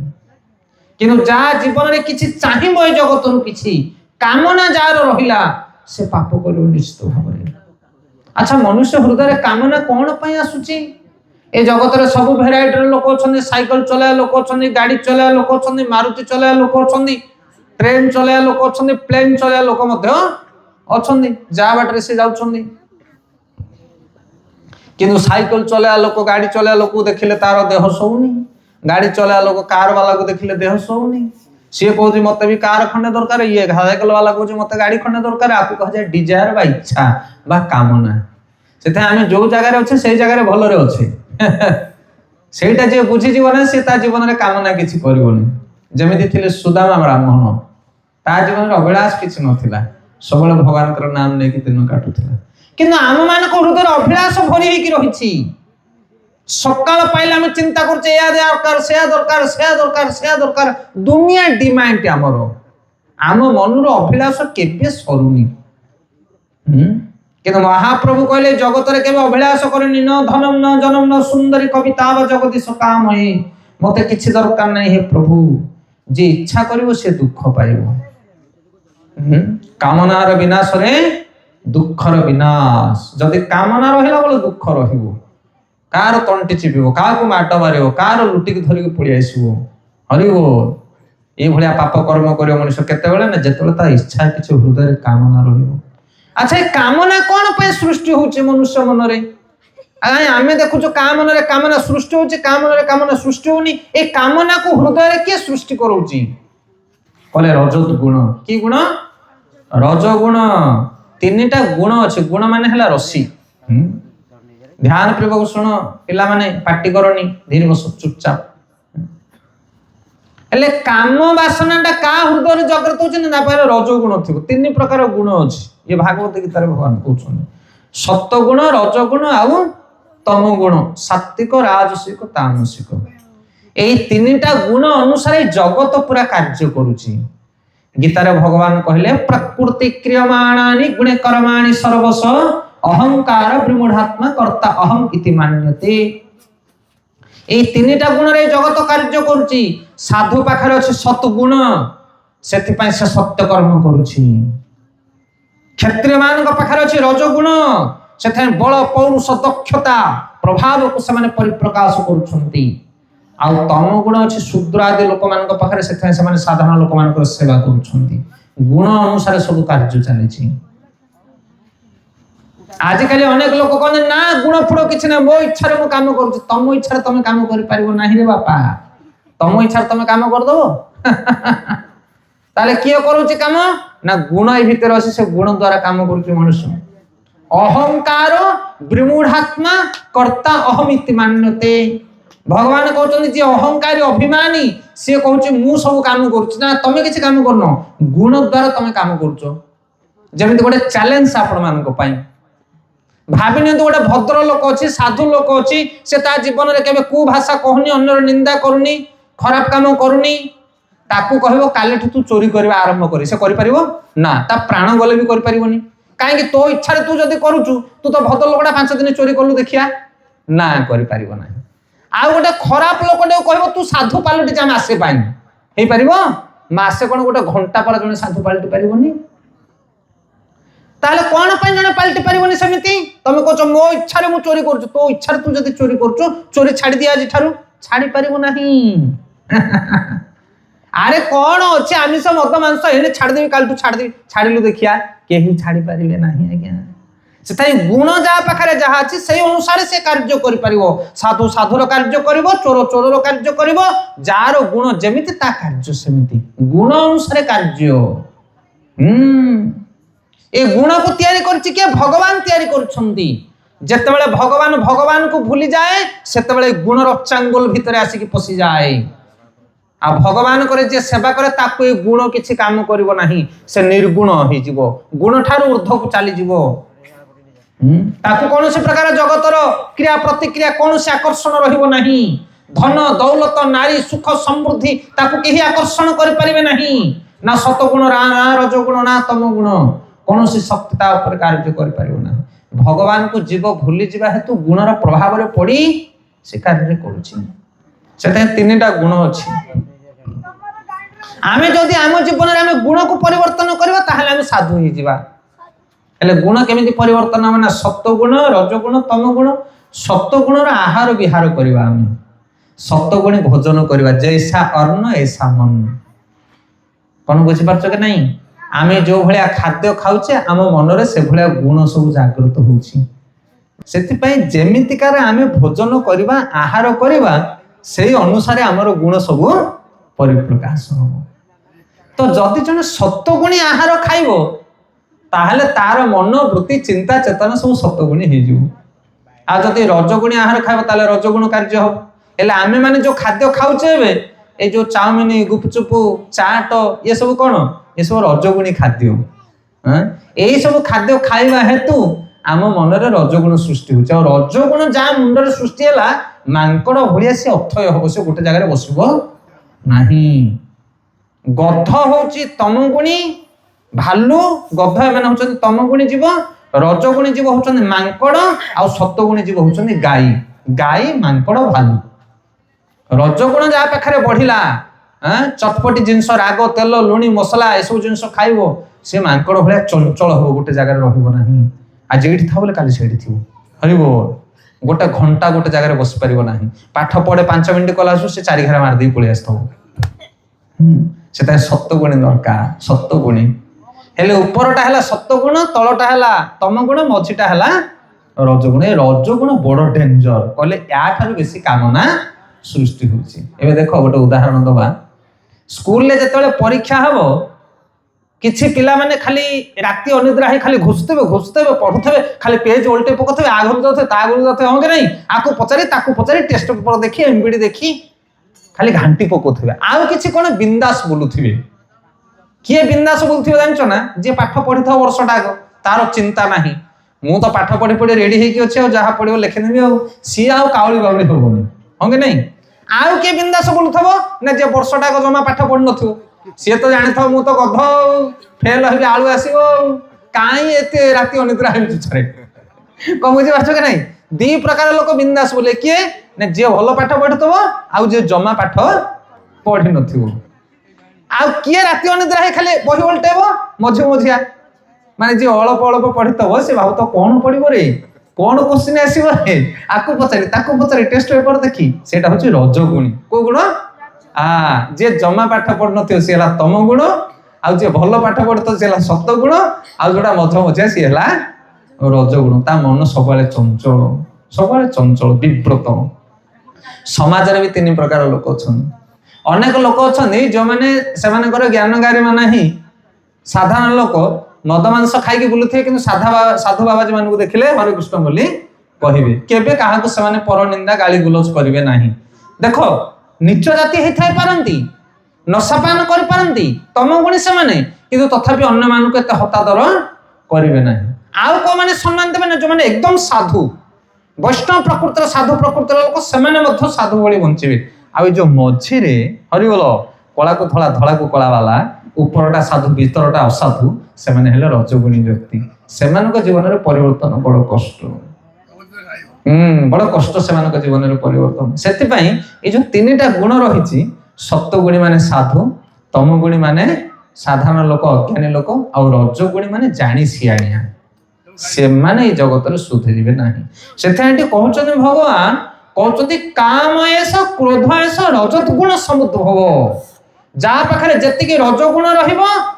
किनु जा जीवन रे किछि चाहिबो जगत रु किछि कामना जार रहिला से पाप करिवो निश्चित भाबरे। अच्छा मनुष्य हृदय रे कामना कोन पई आसुची ए जगत रे सब भेराइटी रे लोक अछन्ती साइकिल चलाया लोक अछन्ती गाड़ी चलाया लोक अछन्ती मारुति चलाया लोक अछन्ती ट्रेन चलाया लोक अच्छा, प्लेन चलाया लोक अच्छा, जहाँ बाटर से जाऊँ। किंतु साइकिल चलाया लोक, गाड़ी चलाया लोक देखिले तार देह सोनी, गाड़ी चलाया लोक कार वाला को देखिले देह सोनी। सी कह मत भी कार खंडे दरकार, ये साइकेल वाला कह मत गाड़ी खंडे दरकार। आपको कह डिजायर बा इच्छा बा कामना। से आम जो जगार अच्छे से जगार भलरे अच्छे सेटा जे बुझीज ना सी जीवन में कामना किसी करनी। जमी थे सुदामा ब्राह्मण, ता जीवन में अभिलाष किसी नाला, सब भगवान नाम नहीं दिन काटुला। किंतु आम मान हृदय अभिलाष भरी रही। सकाल पाइले आम चिंता कर दरकार से दरकार से दरकार से दरकार, दुनिया डिमांड आमर। आम मन अभिलाष केबे सरुनी। किंतु महाप्रभु कहले जगत रे केबे अभिलाष करनी, न धनम न जनम न सुंदरी कविता व जगदीश काम है। मते किछि दरकार नहीं हे प्रभु, जे इच्छा करिवो से दुख पाइबो। कामनार विनाश रे दुखर विनाश। जदि कामना रहिला बोले दुख रहिबो। कार तंटी चिपिबो, काको माट मारिबो, कार लुटिक धरिक पळि आइसिबो। हरिबो ए भलिया पाप कर्म करियो मनुष्य केतेबेले ना जेतेबेले ता इच्छा किछि हृदय रे कामना रहिबो। अच्छा, कामना कौन पे सृष्टि होचे मनुष्य मन रे? आमे देखु कामना रे कामना सृष्टि होचे, कामना रे कामना सृष्टि होनी। ए कामना को हृदय रे के सृष्टि करूची? कहले रजत गुण। की गुण? रज गुण। तीनटा गुण अछि। गुण माने हला रसी। ध्यान पूर्वक सुन पिला माने, पाटी करनी, धीरे बस चुपचाप। एले काम वासनाटा का हृदय रे जागृत होचे ना पारे रज गुण थिबो। तीन प्रकार गुण अछि। ये भागवत गीता रे भगवान कहउछन सत्व गुण, रज गुण आउ तम गुण, सात्विक, राजसिक, तामसिक। एई तीनटा गुण अनुसार जगत पूरा कार्य करूची। गीता रे भगवान कहले प्रकृति क्रियमाणानि गुणे कर्माणि सर्वस अहंकार विमूढ़ात्मा कर्ता अहम इति मान्यते। एई तीनटा गुण रे जगत कार्य करूची। साधु पाखरे अछि सत्गुण, सेति पय से सत्य कर्म करूची। क्षत्रिय मान पाखरे अछि रजगुण, से बल पौरुष दक्षता प्रभाव को से परिप्रकाश करुछंती। आउ तम गुण अछि शूद्र आदि लोक मान पाखरे, से साधारण लोक मान सेवा करुछंती। गुण अनुसार सब कार्य चली। आजिकल अनेक लोक कहते ना गुण फुड़ किसी ना, मो इच्छा मु काम करुछ। तम इच्छा तुम काम कर पारिबो नाही रे बापा। तम इच्छा तुम काम करदबो ताले किए करूची काम ना? गुण ए भीतर अछि, से गुण द्वारा काम करूची मनुष्य। अहंकार विमूढ़ात्मा कर्ता अहम इति मान्यते। भगवान कहउछन जे अहंकारी अभिमानी से कहउछ मु सब काम करूछ ना, तमे किछि काम करनो, गुण द्वारा तमे काम करूछ। जेमिति गोटे चैलेंज आपण मान को पई भाबिने तो गोटे भद्र लोक अछि, साधु लोक अछि, से ता जीवन रे केबे कु भाषा कहनी, अन्यर निंदा करूनी, खराब काम करूनी। ताकू कहबो काले तू चोरी करबा आरंभ करी, से करि परिबो ना? ता प्राण गले भी करि परिबोनी। काहे कि तो इच्छा रे तू जदी करूछु, तू तो भद्र लोकडा 5 दिन चोरी करलु देखिया ना, करि परिबो ना। आ गोटे खराब लोकडे कहबो तू साधु पालटी जा मासे पाइन, हे परिबो? मासे कोन गोटे घंटा पर जने साधु पालटी परिबोनी। ताले कोन पय जने पालटी परिबोनी समिति? तमे कहछ मो इच्छा रे मु चोरी करछु, तो इच्छा रे तू जदी चोरी करछु, चोरी छाडी दिया आज ठारू छाडी परिबो नाही। अरे कौन अच्छे आमिष मद मांस एने छाड़ देवी, काल तू छाड़ देवी, छाड़िलु देखिया केही छाड़ी पारिबे नाही आज्ञा। से गुण जहाँ पाखे जहाँ अच्छी से अनुसार से कार्य कर पारिबो। साधु साधुर कार्य करिबो, चोर चोरर कार्य करिबो, जार गुण जेमिति ता कार्य सेमिति, गुण अनुसार कार्य। ए गुण को तैयारी करछि के भगवान तैयारी करछंती। जेतेबेले भगवान भगवान को भूली जाए, सेतेबेले गुणर चांगुल भितरे आसिक पसि जाए। आ भगवान करे जे सेवा करे ताको ए गुण किछि काम करिवो नाही, से निर्गुण होई जिवो, गुण ठारू ऊर्ध्व को चली जिवो। ताको कोनोसी प्रकार जगतर क्रिया प्रतिक्रिया कोनोसी आकर्षण रहिबो नाही। धन दौलत नारी सुख समृद्धि ताको केही आकर्षण करि परिबे नाही। ना सतगुण ना रजगुण ना तमगुण कोनोसी शक्तिता ऊपर कार्य करि परिबो ना। भगवान को जीव भूली जिबा हेतु गुणर प्रभाव रे पड़ी से कार्य करूछि। सेते तीनटा गुण अछि। आमे जदि आम जीवन रे आमे गुण को परिवर्तन करबा ताहाले आमे साधु होई जिबा। हेले गुण केमिति परिवर्तन हम ना? सत्व गुण रज गुण तम गुण। सत्व गुण रा आहार विहार करबा, आमे सत्व गुण भोजन करबा, जैसा अन्न ऐसा मन। कौन बुझीपार कि नहीं आम जो भाया खाद्य खाऊे आम मनरे से भाया गुण सब जागृत होमितिकार आम भोजन करवा आहार करवा से अनुसार आमर गुण सब परिप्रकाश हम तो जदि जन सत्वगुणी आहार खाइब ताहले तार मन वृत्ति चिंता चेतना सब सत्वगुणी हो जदि रजगुणी आहार खाइब ताहले रजगुण कार्य हम हेले आमे माने जो खाद्य खाऊे ए जो चाउमिन गुपचुप चाट ये सब कौन ये सब रजगुणी खाद्य यही सब खाद्य खाइबा हेतु आम मनरे रजगुण सृष्टि होचे और रजगुण जहाँ मुंडर सृष्टि है मांकड़ भाया सी अथय हम से गोटे जगह बसब नहीं गध होची तमगुणी भालू गध एम हूँ तमगुणी जीव रजगुणी जीव हूँ मांकड़ आ सत्वगुणी जीव हूँ गाई गाई मांकड़ भालू रजगुण जहाँ पाखे बढ़िला चटपटी जिनस राग तेल लुणी मसला एसब जिनस खाइब से मांकड़ भाया चंचल हम गोटे जगह रहा आज ये था बोले काली से हर गोटे घंटा गोटे जगह बस पार ना पाठ पढ़े 5 मिनट कला से 4 घरा मारदे पलि आसो से सत्वगुणी दरकार सत्वगुणी हेले उपरटा है सत्वगुण तलटा है तमगुण मझीटा है रजगुण रजगुण बड़ डेंजर कहले या बेसी कामना सृष्टि होची एबे देखो गोटे उदाहरण दबा स्कूल ले जतले परीक्षा हबो किछि पिला माने खाली राति अनिद्रा है खाली घुसतेबे पढ़ुतेबे खाली पेज उल्टे पकथबे आगु जाते तागु जाते होंगे नहीं आको पचारी ताको पचारी टेस्ट पेपर देखी एमबीडी देखी खाली घंटी पकोथबे आउ किछि कोन बिंदास बोलुथिबे किए बिंदास बोलुथिबे जानछो ना जे पाठ पढिथो वर्षटा आगो तार चिंता नाही मु तो पाठ पढि पढि रेडी हेकी अछि आ जहा पढिबो लेखि नेबी आ सी आ काउली बाउली होबोनी होंगे नहीं आउ के बिंदास बोलुथबो ना जे वर्षटा आगो जमा पाठ पढि नथिबो सी तो जानी था मु तो गध फेल हो आलू आसो कहीं एत राति अनिद्रा छे कौन बुझीपार कि नहीं दी प्रकार लोक बिंदास बोले किए ना जी भल पाठ पढ़ी आउ जे जमा पाठ पढ़ी न किए राति अनिद्रा है खाली बही उल्टेब मझी मझिया माने जी अल्प अल्प पढ़ी से भाव तो कौन पढ़ो रे कौन क्वेश्चन आसो रे आपको पचारि टेस्ट पेपर देखी से हूँ रजगुणी कौ गुण जे जमा पाठ पढ़ न सी है तम गुण आउ जे भल पाठ पढ़ तो सी है सत्व गुण आउ जोड़ा मझ मझिया सी है रजगुण ता मन सब चंचल विव्रत समाज भी 3 प्रकार लोक अच्छा अनेक लोक अच्छा जो मैंने से ज्ञान गारिमा नहीं साधारण लोक मद मांस खाई बुलुथे कि साधु बाबाजी मान देखिले हरे कृष्ण बोली कहे केबे काहाकु से पर निंदा गाली गुलज करेंगे नहीं देख नीच जाति होता पारती नशापान कर पारती तमगुणी से माने किंतु तथापि अन्य मानक एत हतादर करेंगे ना आउ को माने सम्मान देवे ना जो माने एकदम साधु वैष्णव प्रकृतिर साधु प्रकृतिर लोक से साधु भली बंचे आ जो मझीरे हरिबोल कला को धला धला को कला वाला उपरटा साधु भीतरटा असाधु से रजगुणी व्यक्ति से जीवन में परिवर्तन बड़ कष्ट बड़ कष्ट से जीवन में परिवर्तन से जो 3टा गुण रही सत्वगुणी माने साधु तमगुणी माने साधारण लोक अज्ञानी लोक आ रजगुणी माने जानी सियाणिया से माने जगत सुधरी ना से कहते भगवान कहते काम एस क्रोध एस रजत गुण समुद्भव जहाँ पाखे जी रजगुण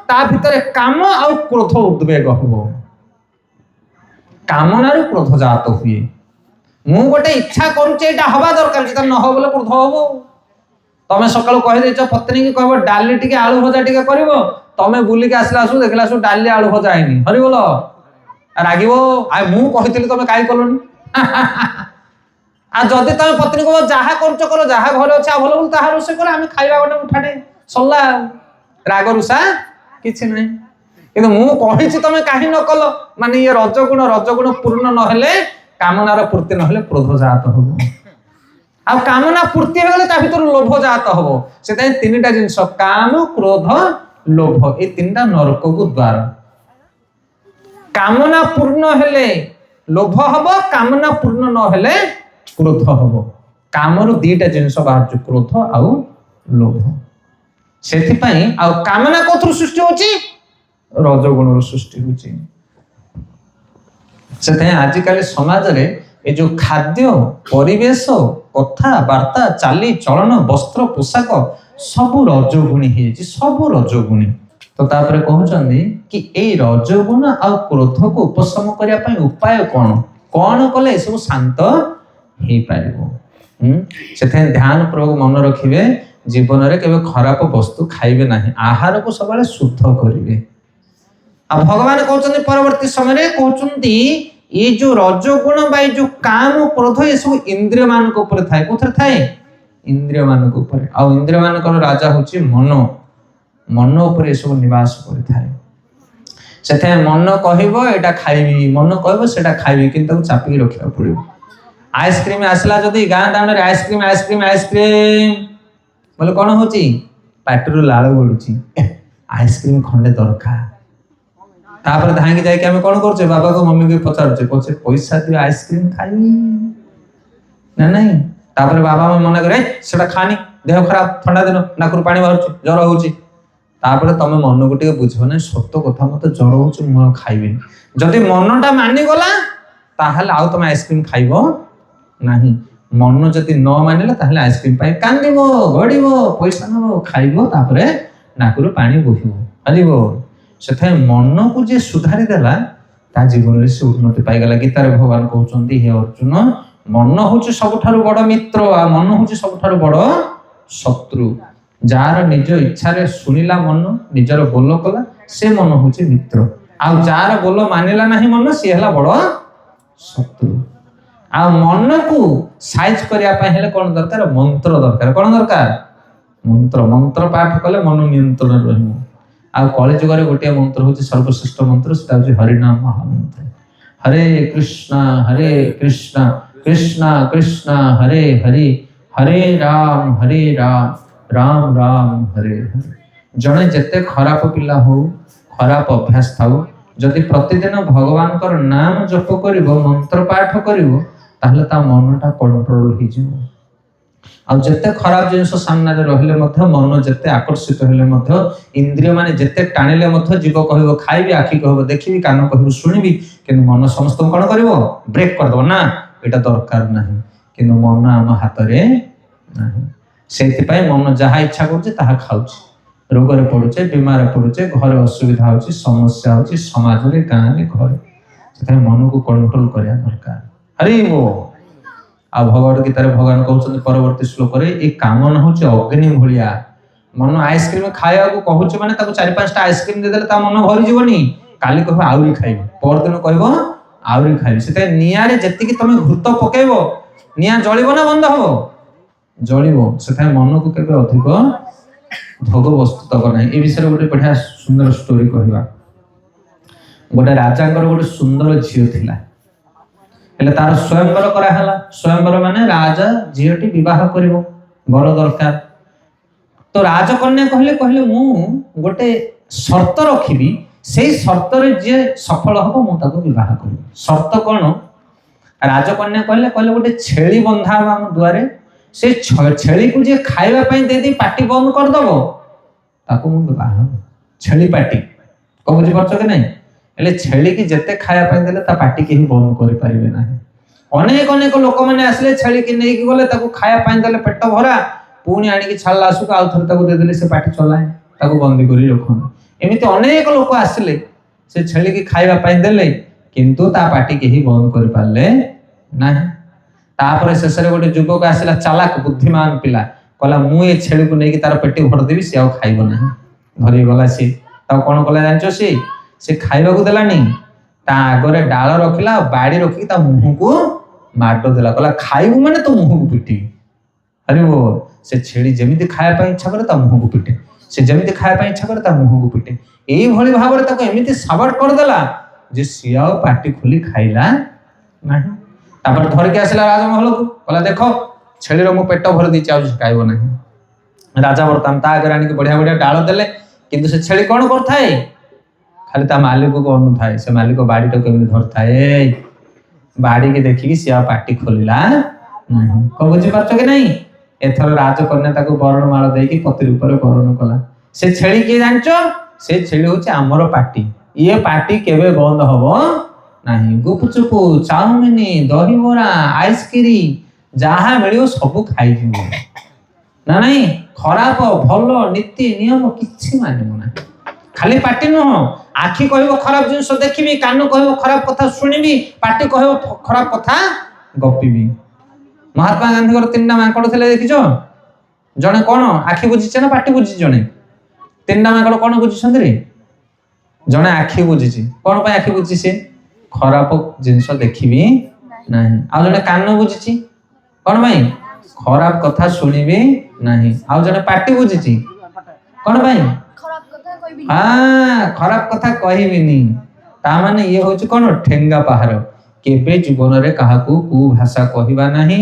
ता भितर काम आ क्रोध उद्वेग हम कामनारू क्रोध जात हुए मु गोटे इच्छा करुचे हवा दरकार न हो बोले क्रोध हम तमें सकाळु कहि देछ पत्नी की कहबो डाली टिके आलू भजा टिके करिवो तमें बुली के आसला आसु देखला आसु डाली आलू भजा आइनी हरि बोलो रागिवो आ मु कहितली तमें काई करलोनी आ जदि तमें पत्नी को जहा करछ करो जहा घरे अछि आ भलो बोल ताहा रोसे कर आमे खाइबा गोटे मुठाटे सल्ला राग रुसा किछि नै किंतु मु कहिछि तमें काहे न कलो माने ये रजगुण पूर्ण न हेले कामनार पूर्ति न हेले क्रोध जात होबो आ कामना पूर्ति हो गले ता भीतर लोभ जात होबो से 3टा जिंस काम क्रोध लोभ ए 3टा नरक को द्वार कामना पूर्ण हेले लोभ हबो कामना पूर्ण न हेले क्रोध हबो कामरु 2टा जिंस बाहर क्रोध आ लोभ सेथि पई आ कामना कोथुर सृष्टि होची रजगुणर सृष्टि होची से आजिकल समाज रे ए जो खाद्य परिवेश कथा वार्ता चाली चलन वस्त्र पोशाक ସବୁ ରଜଗୁଣୀ ହେଇଯାଇଛି, ସବୁ ରଜଗୁଣୀ। ତ ତାପରେ କହୁଛନ୍ତି କି ଏଇ ରଜଗୁଣ ଆଉ କ୍ରୋଧକୁ ଉପଶମ କରିବା ପାଇଁ ଉପାୟ କଣ, କଣ କଲେ ଏସବୁ ଶାନ୍ତ ହେଇପାରିବ। ସେଥିପାଇଁ ଧ୍ୟାନ ପୂର୍ବକ ମନେ ରଖିବେ, ଜୀବନରେ କେବେ ଖରାପ ବସ୍ତୁ ଖାଇବେ ନାହିଁ, ଆହାରକୁ ସବୁବେଳେ ଶୁଦ୍ଧ କରିବେ। ଆଉ ଭଗବାନ କହୁଛନ୍ତି ପରବର୍ତ୍ତୀ ସମୟରେ, କହୁଛନ୍ତି ये जो रजोगुण बा जो काम क्रोध ये सब इंद्रिय मान ऊपर थाए, कोथरे थाए, इंद्रिय मान ऊपर। आ इंद्रिय मान राजा होची मन, मन ऊपर ये सब निवास कर थाए। सेथे मन कहबो एटा खाइबी, मन कहबो सेटा खाइबी, किंतु चापी रखिया पड़िबो। आइसक्रीम आसला जदी गां दांड रे आइसक्रीम आइसक्रीम आइसक्रीम बोले कोन होची, पाटरू लाळ गडुची, आइसक्रीम खंडे दरकार। तापर धांगी जाय के हम कोन करछे, बाबा को मम्मी को पचारछे, कोछे पैसा दियो आइसक्रीम खाई ना नहीं। तापर बाबा मम्मी मना करे सेटा खानी, देह खराब, ठंडा दिन, नाकुर पानी बाहरछ, ज्वर होची। तापर तमे मन को टिके बुझो ना, सत्य कथा मते ज्वर होची म खाइबे। जदी मनटा मानि गला ताहले आउ तमे आइसक्रीम खाइबो नाही। मन जदी न मानिला ताहले आइसक्रीम पाई कांदिबो, गडिबो, पैसा नबो, खाइबो, तापरे नाकुर पानी बोहिबो, हलिबो। सेथे मन को जे सुधारी देला ता जीवन रे से उन्नति पाई गला। गीता रे भगवान कहउचंदी, हे अर्जुन, मन होची सबठारु बड़ मित्र, आ मन होची सबठारु बड़ शत्रु। जार निज इच्छा रे सुनिला मन, निजर बोल कला, से मन होची मित्र। आ जार बोल मानिला नाही मन, से हला बड़ शत्रु। आ मन को साइज करिया पय हेले कोन दरकार, मंत्र दरकार। कोन दरकार, मंत्र। मंत्र पाठ कले मन नियंत्रण रहइबो। आ कलि जुग रे गोटे मंत्र होची सर्वश्रेष्ठ मंत्र, सेटा होची हरि नाम महामंत्र। हरे कृष्ण कृष्ण कृष्ण हरे हरे, हरे राम राम राम हरे हरे। जणे जते खराब पिला हो, खराब अभ्यास थाउ, जदि प्रतिदिन भगवान कर नाम जप करिवो, मंत्र पाठ करिवो, ताहले ता मनटा कंट्रोल हो जिवो। आ जते खराब जिनिस सामने रहिले मध्य मन जते आकर्षित हेले मध्य, इंद्रिय माने जते टाणिले मध्य, जीव कहबो खाइबी, आखि कहबो देखिबी, कान कहबो सुनिबी, किंतु मन समस्त कोन करिवो, ब्रेक कर दबो ना, एटा दरकार नाही। किंतु मन आम हाथ रे नाही। सेति पय मन जहा इच्छा करछे ताहा खाउछे, रोग रे पडुछे, बीमार पडुछे, घर असुविधा होछि, समस्या होछि, समाज रे, गां रे, घर। सेते मन को कंट्रोल करिया दरकार। हरि बोल। आ भगवत गीता रे भगवान कहउछन परवर्ती श्लोक रे, ए कामना होछि अग्नि भलिया। मन आइसक्रीम खाया को कहउछ माने ताको 4-5 टा आइसक्रीम दे देले ता मन भरि जीवनी, काली कहबो आउरी खाइबो, पर दिन कहबो आउरी खाइबो। सेते निया रे जति कि तमे घृत पकेइबो, निया जळिबो ना बंद हबो, जळिबो। सेते मन को केबे अधिक भोग वस्तु तक नाही। ए विषय गोटे बढ़िया सुंदर स्टोरी कहबा। गोटे राजा गोटे सुंदर झियो थिला, हेले तार स्वयंवर करा हला। स्वयंवर माने राजा झियोटी विवाह करिवो, बर दरकार। तो राजकन्या कहले मु गोटे शर्त रखिबी, सेही शर्त रे जे सफल हबो मु ताको विवाह करिबो। शर्त कोन, राजकन्या कहले गोटे छेली बंधा हम दुआरे, से छेली को जे खाइबा पई दे दी पाटी बंद कर दबो, ताको मु विवाह। छेली पाटी को बुझि परछ के नै, एले छेली की जते खाया पय देले ता पाटी के ही बंद करि परिबे नाही। अनेक अनेक लोक माने आसले, छेली की नै कि गले, ताको खाया पय देले पेट भरा, पुनी आनी की छाला आसु आ थर ताको दे देले, से पाटी चलाए, ताको बंद करि रखन। एमिति अनेक लोक आसले, से छेली की खाइबा पय देले, किंतु ता पाटी के ही बंद करि पाले नाही। तापर शेषरे गोटे युवक आसला, चालाक बुद्धिमान पिला, कहला मु ए छेली को नै कि तार पेटी भर देबी, से आ खाइबो नाही। धरि गला से ता कोन कला जानचो, से खाइबा को देलानी, ता आगरे डाल रखिला, बाड़ी रखी ता मुंह को माडो देला, कहला खाइबू माने तो मुंह को पिटी। अरे वो से छेली जेमिति खाया पय इच्छा करे ता मुंह को पिटे, से जेमिति खाया पय इच्छा करे ता मुंह को पिटे। एई भली भाबरे ताको एमिति साबट कर देला जे सियाओ पाटी खोली खाइला नाही। तापर धर के आसला राजमहल को, कहला देखो छेली रो मु पेट भर दी चाउ, खाइबो नाही। राजा वर्तमान ता आगे आनी के बढ़िया बढ़िया डाल देले, किंतु से छेली कोन करथाय, खाली ता मालिक को अनुथाए। से मालिक बाड़ी तो केमि धरथाए, बाड़ी के देखि कि सिया पाटी खोलिला नाही। को बुझि परछ के नहीं। एथर राजकन्या ताको वरण माळ देई कि पति रूप रे वरण कला। से छेली के जानचो, से छेली होचे हमर पाटी, ये पाटी केबे बंद हबो नाही। गुपचुप, चाउमिन, दही बरा, आइसक्रीम जहा मिलियो सब खाइ दिबो। ନା ନାଇଁ ଖରାପ ଭଲ ନୀତି ନିୟମ କିଛି ମାନିବୁ ନାହିଁ। ଖାଲି ପାଟି ନୁହଁ, ଆଖି କହିବ ଖରାପ ଜିନିଷ ଦେଖିବି, କାନ କହିବ ଖରାପ କଥା ଶୁଣିବି, ପାଟି କହିବ ଖରାପ କଥା ଗପିବି। ମହାତ୍ମା ଗାନ୍ଧୀଙ୍କର 3ଟା ମାଙ୍କଡ ଥିଲେ ଦେଖିଛ? ଜଣେ କଣ ଆଖି ବୁଝିছে ନା ପାଟି ବୁଝିଛି? ଜଣେ 3ଟା ମାଙ୍କଡ କଣ ବୁଝିଛନ୍ତି ରେ? ଜଣେ ଆଖି ବୁଝିଛି। କଣ ପାଇଁ ଆଖି ବୁଝିଛି? ସେ ଖରାପ ଜିନିଷ ଦେଖିବି ନାହିଁ। ଆଉ ଜଣେ କାନ ବୁଝିଛି, କଣ ପାଇଁ? ଖରାପ କଥା ଶୁଣିବି ନାହିଁ। ଆଉ ଜଣେ ପାଟି ବୁଝିଛି, କଣ ପାଇଁ? ଖରାପ କଥା କହିବିନି। ତା ମାନେ ଇଏ ହଉଛି କଣ? ଠେଙ୍ଗା ପାହାର। କେବେ ଜୀବନରେ କାହାକୁ କୁ ଭାଷା କହିବା ନାହିଁ।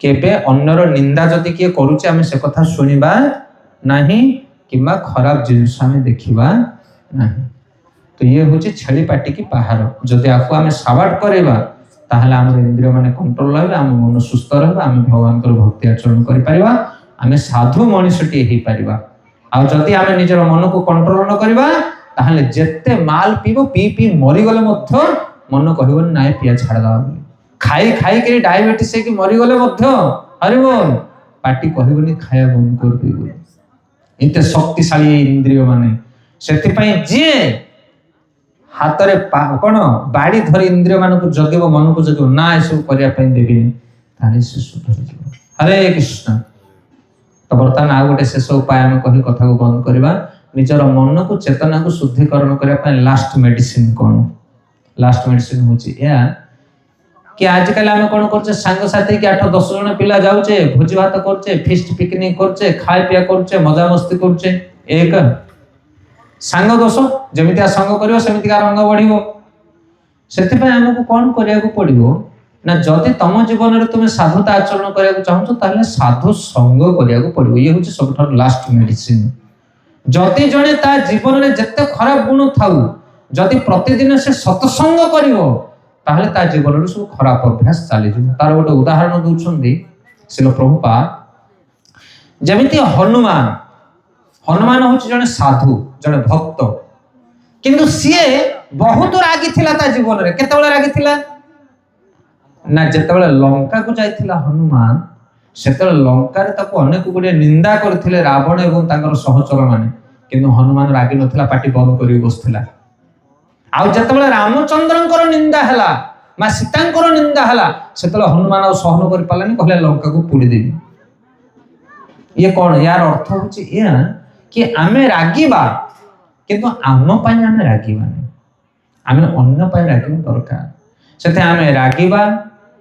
କେବେ ଅନ୍ୟର ନିନ୍ଦା ଯଦି କିଏ କରୁଛି ଆମେ ସେ କଥା ଶୁଣିବା ନାହିଁ, କିମ୍ବା ଖରାପ ଜିନିଷ ଆମେ ଦେଖିବା ନାହିଁ। ତ ଇଏ ହଉଛି ଛେଳି ପାଟିକି ପାହାର। ଯଦି ଆକୁ ଆମେ ସାବାଟ କରିବା ତାହେଲେ ଆମର ଇନ୍ଦ୍ରିୟ ମାନେ କଣ୍ଟ୍ରୋଲ ରହିବେ, ଆମ ମନ ସୁସ୍ଥ ରହିବ, ଆମେ ଭଗବାନଙ୍କର ଭକ୍ତି ଆଚରଣ କରିପାରିବା, ଆମେ ସାଧୁ ମଣିଷଟିଏ ହେଇପାରିବା। ଆଉ ଯଦି ଆମେ ନିଜର ମନକୁ କଣ୍ଟ୍ରୋଲ ନ କରିବା ତାହେଲେ ଯେତେ ମାଲ ପିଇବ, ପିଇ ମରିଗଲେ ମଧ୍ୟ ମନ କହିବନି ନାଇଁ ପିଆ ଛାଡିଦବା ବୋଲି। ଖାଇକରି ଡାଇବେଟିସ ହେଇକି ମରିଗଲେ ମଧ୍ୟ ହରିବୋଲ ପାଟି କହିବନି ଖାଇବା ବନ୍ଦ କରିଦେବି ବୋଲି। ଏତେ ଶକ୍ତିଶାଳୀ ଇନ୍ଦ୍ରିୟ ମାନେ। ସେଥିପାଇଁ ଯିଏ ହାତରେ କଣ ବାଡି ଧରି ଇନ୍ଦ୍ରିୟ ମାନଙ୍କୁ ଜଗିବ, ମନକୁ ଜଗିବ, ନା ଏସବୁ କରିବା ପାଇଁ ଦେବିନି, ତାହେଲେ ସେ ସୁଧରିଯିବ। ହରେ କୃଷ୍ଣ। ତ ବର୍ତ୍ତମାନ ଆଉ ଗୋଟେ ଶେଷ ଉପାୟ ଆମେ କହି କଥାକୁ ବନ୍ଦ କରିବା। ନିଜର ମନକୁ ଚେତନାକୁ ଶୁଦ୍ଧିକରଣ କରିବା ପାଇଁ ଲାଷ୍ଟ ମେଡିସିନ କଣ? ଲାଷ୍ଟ ମେଡିସିନ ହଉଛି ଏହା कि आजकल आम कौन कर सांगसाथी कि 8-10 जन पिला जाऊे, भोजी भात करचे, फिस्ट पिकनिक करचे, खाए पिया करचे, मजा मस्ती करचे। एक सांग दोष, जमितिया संग करियो सेमितिका रंग बढ़िबो। सेतिपय हमकु कोन करियाकु पड़िबो ना, जदि तम जीवन रे तुमे साधुता आचरण करियाकु चाहछो ताले साधु संग करियाकु पड़िबो। ये होची सबठार लास्ट मेडिसिन। जदि जने ता जीवन रे जत्ते खराब गुण थाउ, जदि प्रतिदिन से सत्संग करिवो ताहले ता जीवन रे सब खराब अभ्यास चली जिवो। तार गोटे उदाहरण दउछन्दी श्रील प्रभुपाद। जेमिति हनुमान होची जने साधु, जने भक्त, किंतु सीए बहुत रागी थिला ता जीवन रे। केतेबेले रागी थिला ना, जेतेबेले लंका को जाइथिला हनुमान, सेतेबेले लंका रे ताको अनेक गुडे निंदा करथिले रावण एवं तांकर सहचर माने, किंतु हनुमान रागी नथिला, पाटी बंद करि बसथिला। आउ जेतेबेले रामचंद्रंकर निंदा हला, मा सीतांकर निंदा हला, सेतेबेले हनुमान आ सहन करि पालानी, कहले लंका को पोड़ी देबी। ये कोन? यार अर्थ होची या कि आमे रागीबा, किंतु आम पई आमे रागीबा नै, आमे अन्य पई रागीबा दरकार। सेते आमे रागीबा,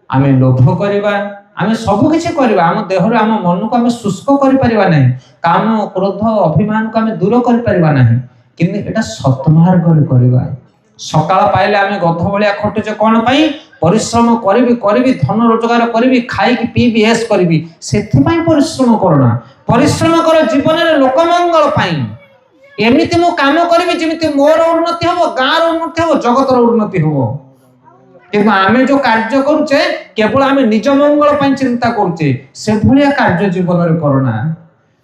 आमे लोभ करिबा, आमे सब किछि करिबा, आम देहर आम मन को आमे शुष्क करि परिबा नै, काम क्रोध अभिमान को आमे दूर करि परिबा नै, किंतु एटा सत्मार्ग रे करिबा। सकाळ पाइले आमे गध भलिया खटुचे कोन पई? परिश्रम करिबी धन रोजगार करिबी, खाइकी पीबी ऐश करिबी, सेथि पई परिश्रम करना। परिश्रम कर जीवन रे लोक मंगल पई। एमिति मो काम करिबी जेमिति मोर उन्नति हो, गाँर उन्नति हो, जगतर उन्नति हो। किंतु आमे जो कार्य करूचे केवल आमे निज मंगल पई चिंता करूचे, से भलिया कार्य जीवन रे करना।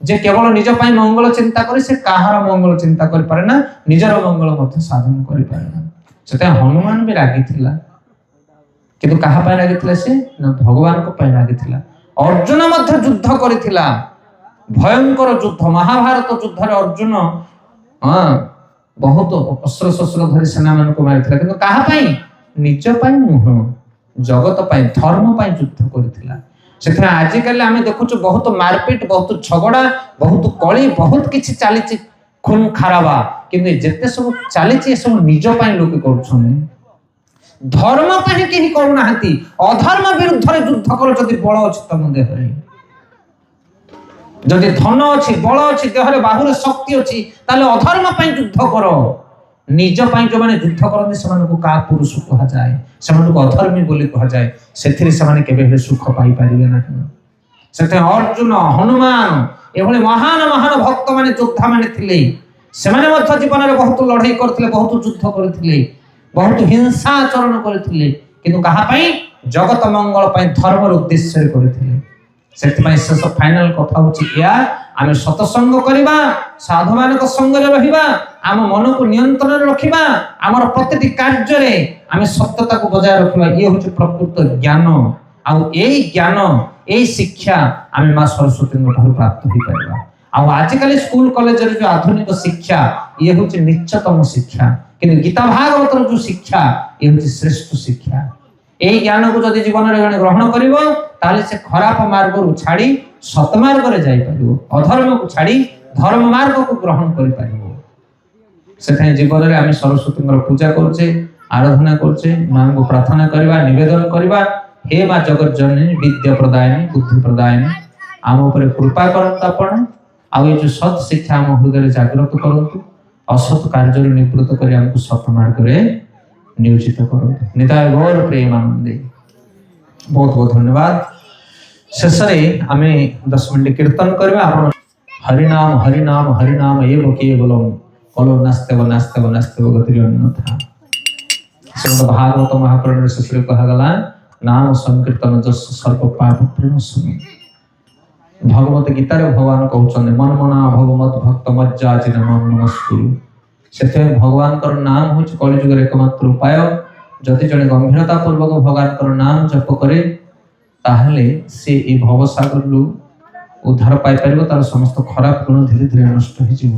जे केवल निज पई मंगल चिंता करी, से काहार मंगल चिंता करि पारे ना, निजर मंगल मध्य साधन करि पारे ना। सेते हनुमान भी रागी थिला, किंतु काहा पई रागी थिला? से ना भगवान को पई रागी थिला। अर्जुन मध्य युद्ध करिथिला, भयंकर युद्ध, महाभारत युद्ध रे अर्जुन बहुत अस्त्र शस्त्र धरि सेना मान को मारिथिला, किंतु काहा पई? निज पई नुह, जगत पई, धर्म पई युद्ध करिथिला। सेथे आजिकल आमे देखुछु बहुत मारपीट, बहुत झगड़ा, बहुत कली, बहुत किछि चालिछि, खून खराबा, किंतु जेते सब चालिछि सब निज पई लोक करूछन, धर्म पई केहि करूनाहंती। अधर्म विरुद्ध रे युद्ध कर जदि बळ अछि तम देहरे, जदि धन अछि, बळ अछि, देहरे बाहुरे शक्ति अछि, ताले अधर्म पई युद्ध करो। निज पई जो माने युद्ध करନ୍ତି सेମାନଙ୍କୁ का पुरुष कहा जाए, सेମାନଙ୍କୁ अधर्मी बोली कहा जाए। सेथिरे सेमाने केबे हे सुख पाई परिबे नाही। सेते अर्जुन, हनुमान एभले महान महान भक्त माने योद्धा माने थिले, सेमाने मध्य जीवन रे बहुत लड़ाई करथिले, बहुत युद्ध करथिले, बहुत हिंसा आचरण करथिले, किंतु कहा पई? जगत मंगल पई, धर्म रो उद्देश्य रे करथिले। सेतिपई शेष फाइनल कथा होची या, आमे सत्संग करिबा, साधु मानक संग रे रहिबा, आम मन को नियंत्रण रे रखिबा, हमर प्रतिटी कार्य रे आमे सत्यता को बजाय रखिबा। ये होची प्रकृत ज्ञान। ଆଉ ଏଇ ଜ୍ଞାନ ଏଇ ଶିକ୍ଷା ଆମେ ମା ସରସ୍ୱତୀଙ୍କ ଠାରୁ ପ୍ରାପ୍ତ ହେଇପାରିବା। ଆଉ ଆଜିକାଲି ସ୍କୁଲ କଲେଜରେ ଯୋଉ ଆଧୁନିକ ଶିକ୍ଷା ଇଏ ହଉଛି ନିଚ୍ଚତମ ଶିକ୍ଷା, କିନ୍ତୁ ଗୀତା ଭାଗବତର ଯୋଉ ଶିକ୍ଷା ଇଏ ହଉଛି ଶ୍ରେଷ୍ଠ ଶିକ୍ଷା। এই জ্ঞানକୁ ଯଦି ଜୀବନରେ ଜଣେ ଗ୍ରହଣ କରିବ ତାହେଲେ ସେ ଖରାପ ମାର୍ଗରୁ ଛାଡ଼ି ସତ ମାର୍ଗରେ ଯାଇପାରିବ, ଅଧର୍ମକୁ ଛାଡ଼ି ଧର୍ମ ମାର୍ଗକୁ ଗ୍ରହଣ କରିପାରିବ। ସେଥିପାଇଁ ଜୀବନରେ ଆମେ ସରସ୍ୱତୀଙ୍କର ପୂଜା କରୁଛେ, ଆରାଧନା କରୁଛେ, ମାଙ୍କୁ ପ୍ରାର୍ଥନା କରିବା, ନିବେଦନ କରିବା, ହେ ମା ଜଗତ ଜନନୀ ବିଦ୍ୟା ପ୍ରଦାୟିନୀ ବୁଦ୍ଧି ପ୍ରଦାୟିନୀ ଆମ ଉପରେ କୃପା କରନ୍ତୁ ଆପଣ। ଆଉ ଏ ଯୋଉ ସତ୍ ଶିକ୍ଷା ଆମ ହୃଦୟରେ ଜାଗ୍ରତ କରନ୍ତୁ, ଅସତ୍ କାର୍ଯ୍ୟରୁ ନିବୃତ୍ତ କରି ଆମକୁ ସତ ମାର୍ଗରେ ନିୟୋଜିତ କରନ୍ତୁ। ନିତାୟ ଗୌର ପ୍ରେମାନନ୍ଦେ। ବହୁତ ବହୁତ ଧନ୍ୟବାଦ। ଶେଷରେ ଆମେ 10 ମିନିଟ କୀର୍ତ୍ତନ କରିବା। ଆପଣ ହରିନାମ ହରିନାମ ହରିନାମ ଏବ କେବଲମ କଲୋ ନାସ୍ତେବ ନାସ୍ତେବ ନାସ୍ତେବ ଗତିରେ ଅନ୍ୟଥା। ଶ୍ରୀମଦ ଭାଗବତ ମହାପୁରାଣରେ ଶେଷରେ କୁହାଗଲା ନାମ ସଂକୀର୍ତ୍ତନ ଯଶ ସର୍ବ ପାପ ପ୍ରଣଶନ। ଭଗବତ ଗୀତାରେ ଭଗବାନ କହୁଛନ୍ତି ମନ୍ମନା ଭଗବତ ଭକ୍ତ ମଜ୍ଜାଜିନ ନମସ୍କୁରୁ। ସେଥିପାଇଁ ଭଗବାନଙ୍କର ନାମ ହେଉଛି କଳିଯୁଗର ଏକମାତ୍ର ଉପାୟ। ଯଦି ଜଣେ ଗମ୍ଭୀରତା ପୂର୍ବକ ଭଗବାନଙ୍କର ନାମ ଜପ କରେ ତାହେଲେ ସେ এই ଭବସାଗରରୁ ଉଦ୍ଧାର ପାଇପାରିବ, ତାର ସମସ୍ତ ଖରାପ ଗୁଣ ଧୀରେ ଧୀରେ ନଷ୍ଟ ହେଇଯିବ।